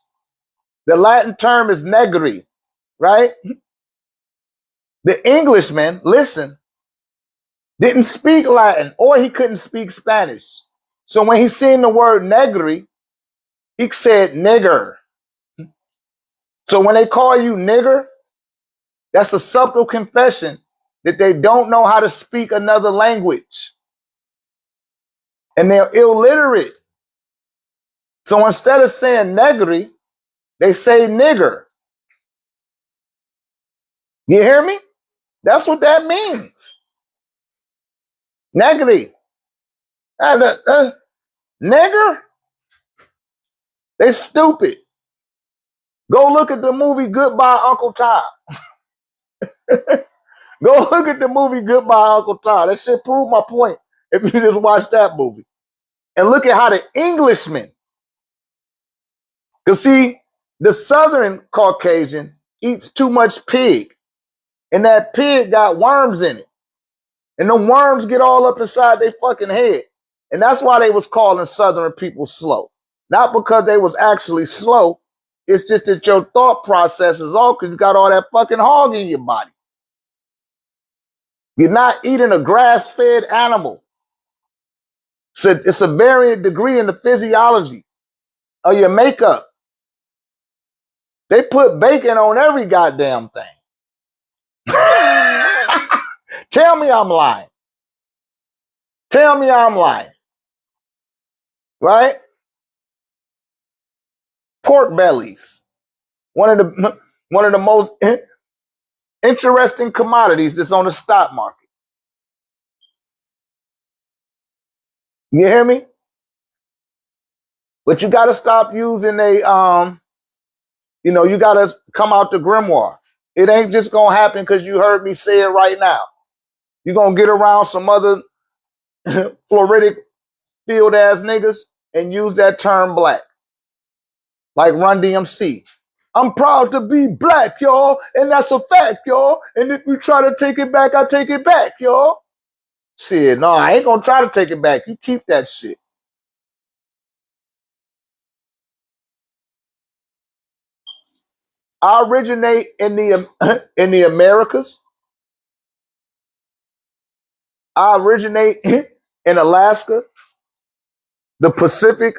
S1: The Latin term is negri, right? The Englishman, listen, didn't speak Latin or he couldn't speak Spanish. So when he seen the word negri, he said nigger. So when they call you nigger, that's a subtle confession that they don't know how to speak another language. And they're illiterate. So instead of saying negri, they say nigger. You hear me? That's what that means. Negri. Nigger? They stupid. Go look at the movie Goodbye Uncle Tom. Go look at the movie Goodbye Uncle Tom. That shit proved my point if you just watch that movie. And look at how the Englishman, because see, the Southern Caucasian eats too much pig. And that pig got worms in it. And the worms get all up inside their fucking head. And that's why they was calling Southern people slow. Not because they was actually slow. It's just that your thought process is off because you got all that fucking hog in your body. You're not eating a grass-fed animal. So it's a varying degree in the physiology of your makeup. They put bacon on every goddamn thing. Tell me I'm lying. Tell me I'm lying. Right? Pork bellies. One of the most interesting commodities that's on the stock market. You hear me? But you got to stop using you got to come out the grimoire. It ain't just going to happen because you heard me say it right now. You're going to get around some other Floridic field ass niggas and use that term black. Like Run DMC. I'm proud to be black, y'all, and that's a fact, y'all. And if you try to take it back, I take it back, y'all. Shit, no, I ain't gonna try to take it back. You keep that shit. I originate in the in the Americas. I originate in Alaska, the Pacific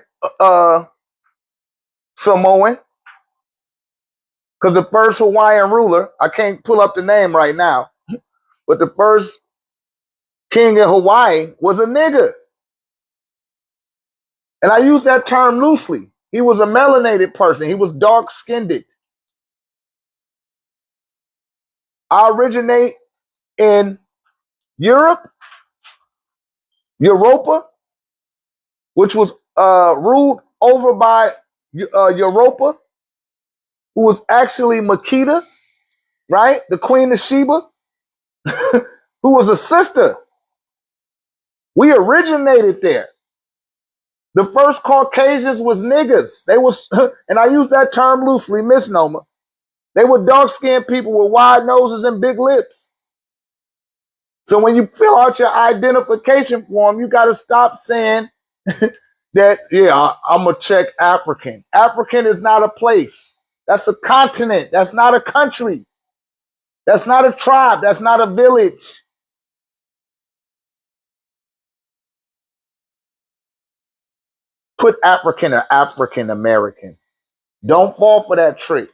S1: Samoan. Because the first Hawaiian ruler, I can't pull up the name right now, but the first king in Hawaii was a nigga. And I use that term loosely. He was a melanated person. He was dark-skinned. I originate in Europe, Europa, which was ruled over by Europa, who was actually Makeda, right? The Queen of Sheba, who was a sister. We originated there. The first Caucasians was niggas. They was, and I use that term loosely, misnomer. They were dark-skinned people with wide noses and big lips. So when you fill out your identification form, you got to stop saying that, yeah, I'm a Czech African. African is not a place. That's a continent. That's not a country. That's not a tribe. That's not a village. put African or African American. Don't fall for that trick.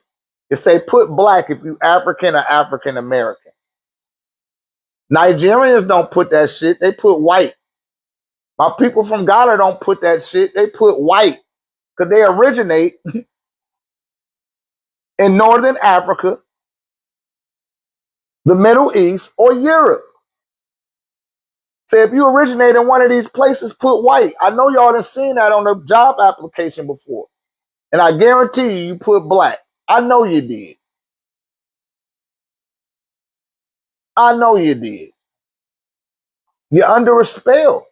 S1: It say put black if you African or African American. Nigerians don't put that shit. They put white. My people from Ghana don't put that shit. They put white because they originate in Northern Africa, the Middle East, or Europe. So if you originate in one of these places, put white. I know y'all done seen that on the job application before. And I guarantee you put black. I know you did. I know you did. You're under a spell.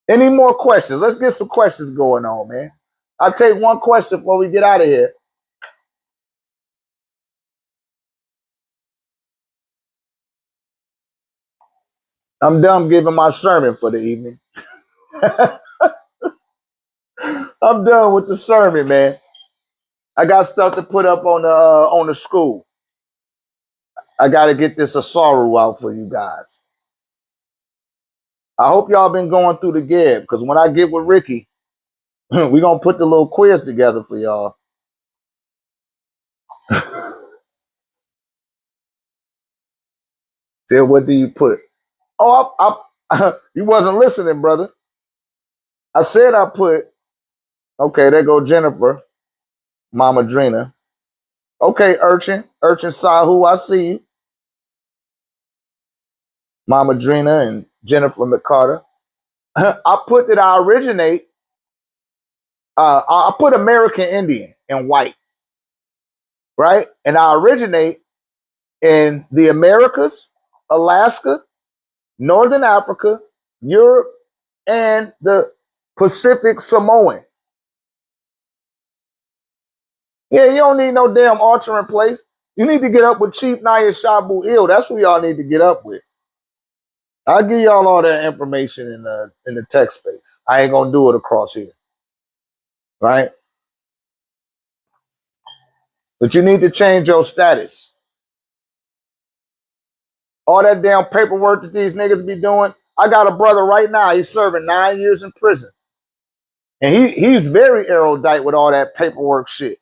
S1: Any more questions? Let's get some questions going on, man. I'll take one question before we get out of here. I'm done giving my sermon for the evening. I'm done with the sermon, man. I got stuff to put up on the school. I got to get this Asaru out for you guys. I hope y'all been going through the Gab, because when I get with Ricky, we're going to put the little quiz together for y'all. Say, what do you put? Oh, you wasn't listening, brother. I said I put, okay, there go Jennifer, Mama Drina. Okay, Urchin Sahu, I see you. Mama Drina and Jennifer McCarter. I put that I originate, I put American Indian in white, right? And I originate in the Americas, Alaska, Northern Africa, Europe, and the Pacific Samoan. Yeah, you don't need no damn altering place. You need to get up with Chief Naya Shabu Il. That's who y'all need to get up with. I'll give y'all all that information in the text space. I ain't gonna do it across here. Right? But you need to change your status. All that damn paperwork that these niggas be doing. I got a brother right now, he's serving 9 years in prison. And he's very erudite with all that paperwork shit.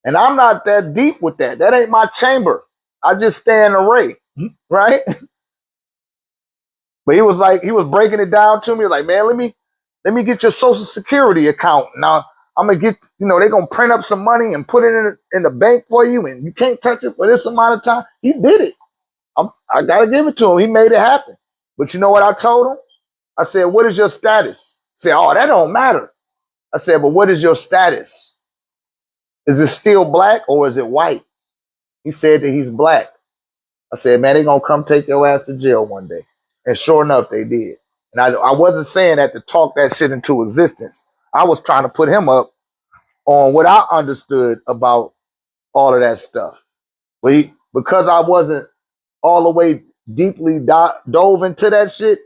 S1: And I'm not that deep with that. That ain't my chamber. I just stay in the ray, right? But he was breaking it down to me like, man, let me get your social security account. Now I'm gonna get, they're gonna print up some money and put it in the bank for you, and you can't touch it for this amount of time. He did it. I gotta give it to him. He made it happen. But you know what I told him? I said, what is your status? He said, oh, that don't matter. I said, but what is your status? Is it still black or is it white? He said that he's black. I said, man, they're going to come take your ass to jail one day. And sure enough, they did. And I wasn't saying that to talk that shit into existence. I was trying to put him up on what I understood about all of that stuff. But because I wasn't all the way deeply dove into that shit,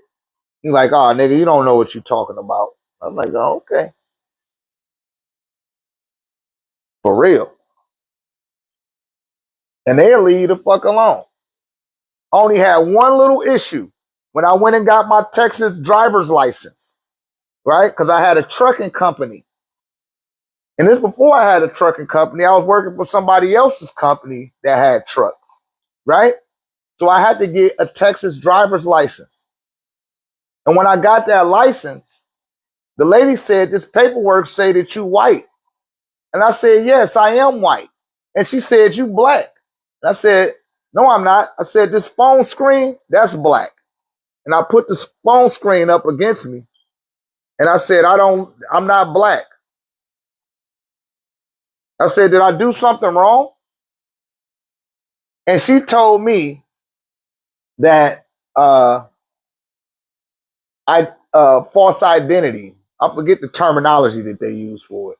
S1: he's like, oh, nigga, you don't know what you're talking about. I'm like, oh, okay. For real. And they'll leave you the fuck alone. I only had one little issue when I went and got my Texas driver's license, right? Because I had a trucking company. And this before I had a trucking company, I was working for somebody else's company that had trucks, right? So I had to get a Texas driver's license. And when I got that license, the lady said, this paperwork say that you white. And I said, yes, I am white. And she said, you black. And I said, no, I'm not. I said, this phone screen, that's black. And I put the phone screen up against me. And I said, I'm not black. I said, did I do something wrong? And she told me that false identity. I forget the terminology that they use for it.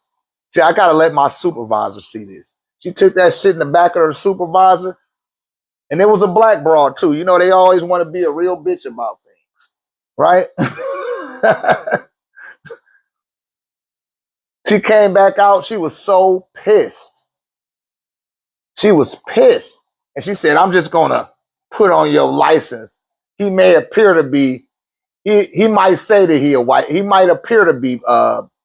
S1: See, I gotta let my supervisor see this. She took that shit in the back of her supervisor, and it was a black broad too. You know, they always want to be a real bitch about things, right? She came back out. She was so pissed. She was pissed. And she said, I'm just going to put on your license. He may appear to be he might say that he a white. He might appear to be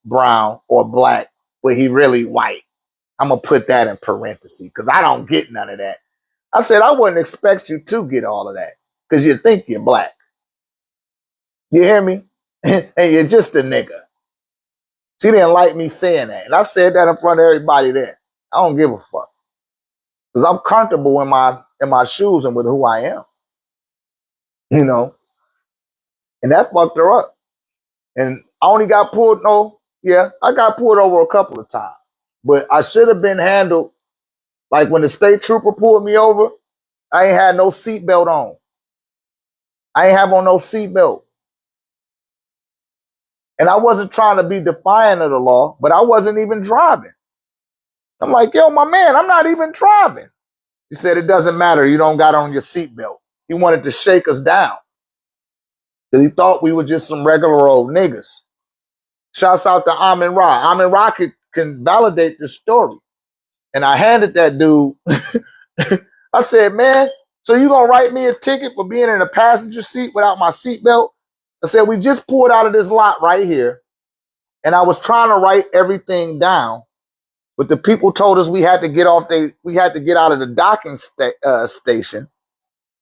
S1: brown or black, but he really white. I'm gonna put that in parentheses because I don't get none of that. I said I wouldn't expect you to get all of that because you think you're black. You hear me? And you're just a nigga. She didn't like me saying that, and I said that in front of everybody there. I don't give a fuck because I'm comfortable in my shoes and with who I am. You know, and that fucked her up. And I only got pulled. No, yeah, I got pulled over a couple of times, but I should have been handled like when the state trooper pulled me over. I ain't had no seatbelt on. I ain't have on no seatbelt. And I wasn't trying to be defiant of the law, but I wasn't even driving. I'm like, yo, my man, I'm not even driving. He said, it doesn't matter. You don't got on your seatbelt. He wanted to shake us down because he thought we were just some regular old niggas. Shouts out to Amin Ra. Amin Ra can validate this story. And I handed that dude, I said, man, so you gonna write me a ticket for being in a passenger seat without my seatbelt? I said, we just pulled out of this lot right here. And I was trying to write everything down. But the people told us we had to get out of the docking station.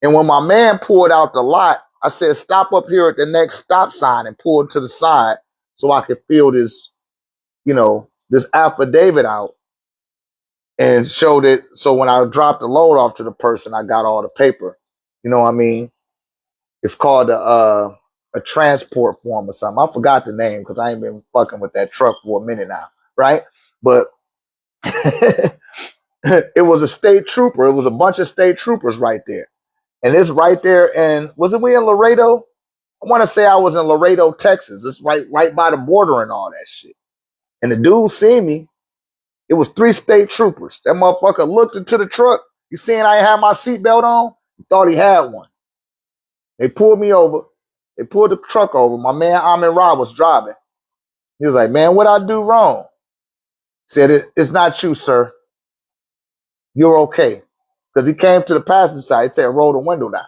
S1: And when my man pulled out the lot, I said, stop up here at the next stop sign and pulled to the side so I could fill this, this affidavit out and showed it. So when I dropped the load off to the person, I got all the paper. You know what I mean? It's called a transport form or something. I forgot the name because I ain't been fucking with that truck for a minute now, right? But it was a state trooper. It was a bunch of state troopers right there. And it's right there. And wasn't we in Laredo? I want to say I was in Laredo, Texas. It's right by the border and all that shit. And the dude seen me. It was 3 state troopers. That motherfucker looked into the truck. You seeing I ain't had my seatbelt on? He thought he had one. They pulled me over. They pulled the truck over. My man Amin Ra was driving. He was like, man, what I do wrong? Said, it's not you, sir. You're okay. Because he came to the passenger side. He said, roll the window down.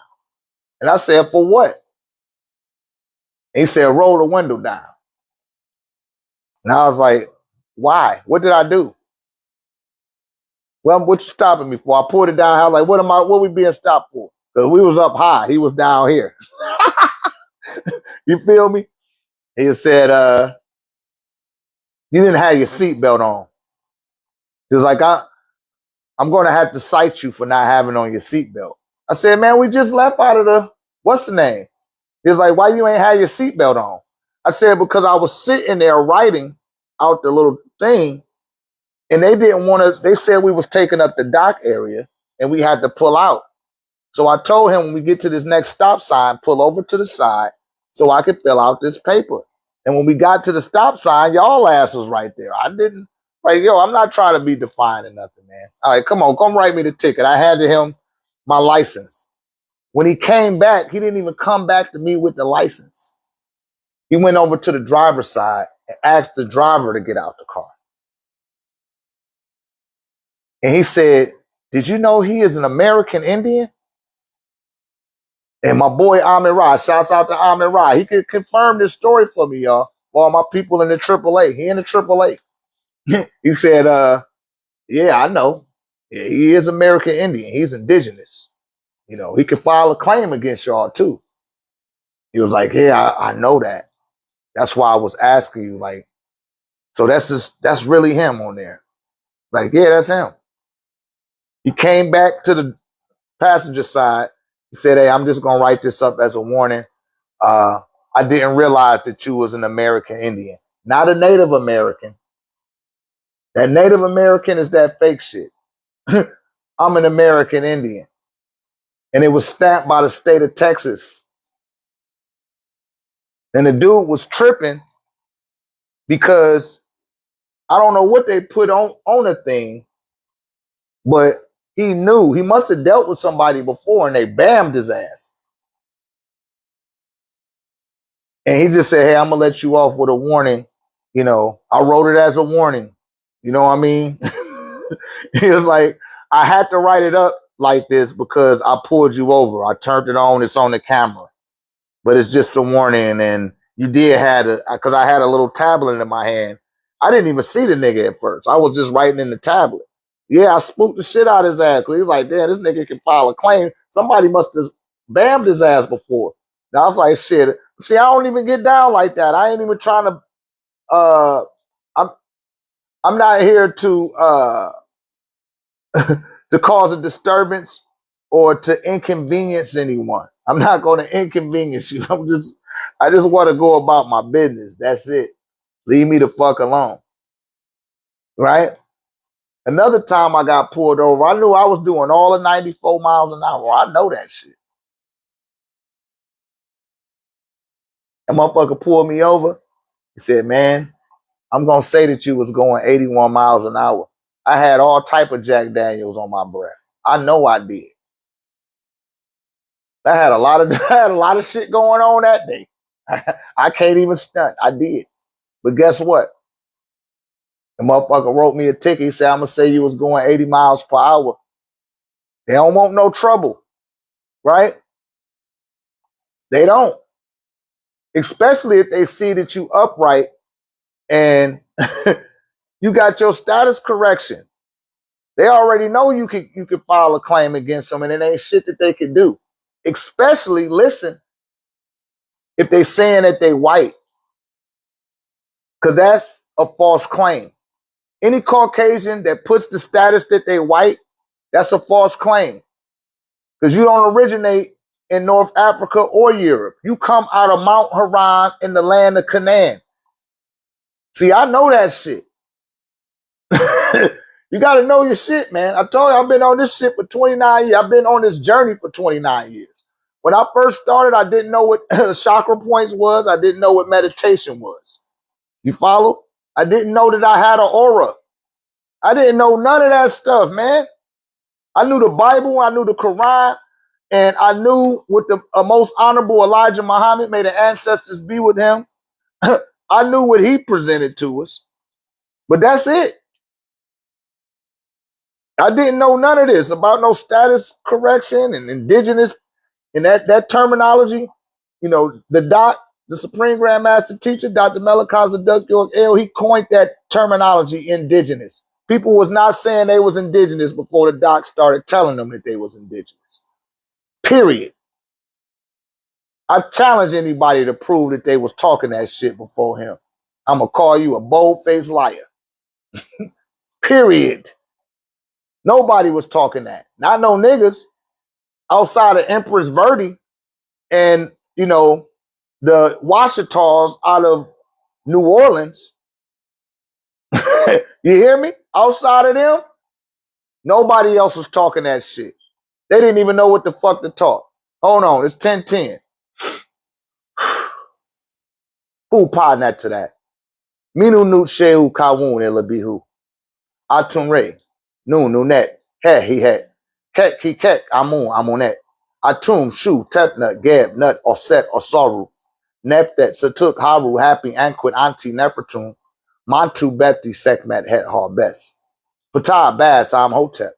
S1: And I said, for what? And he said, roll the window down. And I was like, why? What did I do? Well, what you stopping me for? I pulled it down. I was like, what we being stopped for? Because we was up high. He was down here. You feel me? He said, you didn't have your seatbelt on. He was like, I'm going to have to cite you for not having on your seatbelt. I said, man, we just left out of what's the name? He was like, why you ain't have your seatbelt on? I said, because I was sitting there writing out the little thing, and they didn't want to, they said we was taking up the dock area, and we had to pull out. So I told him when we get to this next stop sign, pull over to the side so I could fill out this paper. And when we got to the stop sign, y'all ass was right there. I didn't, like, yo, I'm not trying to be defiant or nothing, man. All right, come on, come write me the ticket. I handed him my license. When he came back, he didn't even come back to me with the license. He went over to the driver's side and asked the driver to get out the car. And he said, did you know he is an American Indian? And my boy Amin Ra, shouts out to Amin Ra. He could confirm this story for me, y'all. For all my people in the AAA. He in the AAA. He said, yeah, I know. Yeah, he is American Indian. He's indigenous. He could file a claim against y'all too. He was like, yeah, I know that. That's why I was asking you, like, so that's really him on there. Like, yeah, that's him. He came back to the passenger side. He said, hey, I'm just going to write this up as a warning. I didn't realize that you was an American Indian, not a Native American. That Native American is that fake shit. I'm an American Indian. And it was stamped by the state of Texas. And the dude was tripping because I don't know what they put on the thing, but he knew. He must have dealt with somebody before and they bammed his ass. And he just said, hey, I'm going to let you off with a warning. I wrote it as a warning. You know what I mean? He was like, I had to write it up like this because I pulled you over. I turned it on. It's on the camera. but it's just a warning. And you did have because I had a little tablet in my hand. I didn't even see the nigga at first. I was just writing in the tablet. Yeah, I spooked the shit out of his ass. He's like, damn, this nigga can file a claim. Somebody must have bammed his ass before. Now I was like, shit. See, I don't even get down like that. I ain't even trying to. I'm not here to to cause a disturbance or to inconvenience anyone. I'm not going to inconvenience you. I just want to go about my business. That's it. Leave me the fuck alone. Right? Another time I got pulled over, I knew I was doing all of 94 miles an hour. I know that shit. That motherfucker pulled me over. He said, man, I'm going to say that you was going 81 miles an hour. I had all type of Jack Daniels on my breath. I know I did. I had a lot of shit going on that day. I can't even stunt. I did. But guess what? The motherfucker wrote me a ticket. He said, I'm going to say you was going 80 miles per hour. They don't want no trouble, right? They don't. Especially if they see that you upright and you got your status correction. They already know you could file a claim against them and it ain't shit that they could do. Especially, listen, if they saying that they white. Because that's a false claim. Any Caucasian that puts the status that they white, that's a false claim. Because you don't originate in North Africa or Europe. You come out of Mount Haran in the land of Canaan. See, I know that shit. You got to know your shit, man. I told you I've been on this shit for 29 years. I've been on this journey for 29 years. When I first started, I didn't know what chakra points was. I didn't know what meditation was. You follow? I didn't know that I had an aura. I didn't know none of that stuff, man. I knew the Bible. I knew the Quran. And I knew what the most honorable Elijah Muhammad, may the ancestors be with him. I knew what he presented to us. But that's it. I didn't know none of this about no status correction and indigenous and that terminology. You know, the Supreme Grand Master Teacher, Dr. Melchizedek Duck York L, he coined that terminology, indigenous. People was not saying they was indigenous before the doc started telling them that they was indigenous. Period. I challenge anybody to prove that they was talking that shit before him. I'm going to call you a bold-faced liar. Period. Nobody was talking that. Not no niggas outside of Empress Verdi and, you know, the Washitas out of New Orleans. You hear me? Outside of them, nobody else was talking that shit. They didn't even know what the fuck to talk. Hold on, it's 10:10. Who partner to that? Minu nut sheu kawun elabihu. Atun re. Nu nunet. He het. Kek he kek amunet. Atum shu tepnut gab nut offset or soru. Neptet satuk haru happy anquit anti nefertun. Mantu beti sekmet het har best. Patah bas am hotep.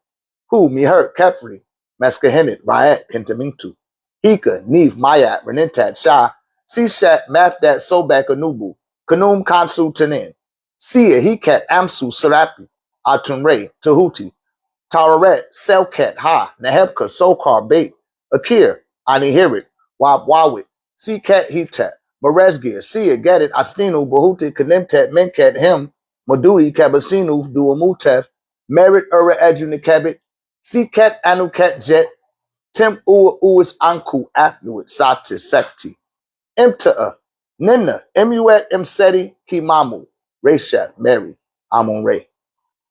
S1: Who me hurt kefri. Meskahenit riot kentamintu. Hika neef mayat renintat sha. Sishat mathat sobak anubu. Kanum kansu tanin. Sia hikat amsu sarapi. Atunre tahuti. Tararet selket ha. Nehebka sokar bait. Akir. Anihirit. Wabwawit. Sikat hitat. Maresgir. Sia get it. Astinu bahuti kanimtet menket him. Madui kabasinu duamutef. Merit ura edunikabit. Sikat anukat jet. Tim uis anku afnuit sati sekti. Imta'a. Nina. Emuet imseti kimamu. Reshat Mary. Amun Ray.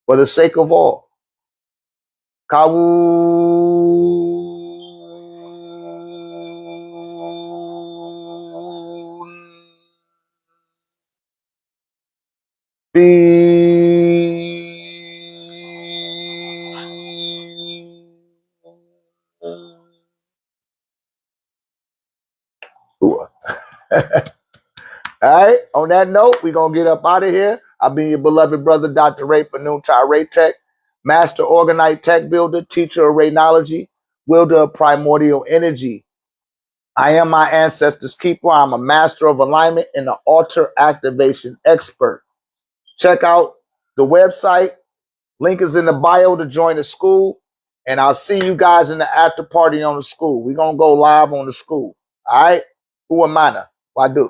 S1: For the sake of all. Kawu. All right. On that note, we're going to get up out of here. I've been your beloved brother, Dr. Ray OrgoniteTEK, master OrgoniteTEK builder, teacher of Raynology, wielder of primordial energy. I am my ancestors' keeper. I'm a master of alignment and an altar activation expert. Check out the website. Link is in the bio to join the school. And I'll see you guys in the after party on the school. We're going to go live on the school. All right? Who am I? Wadu.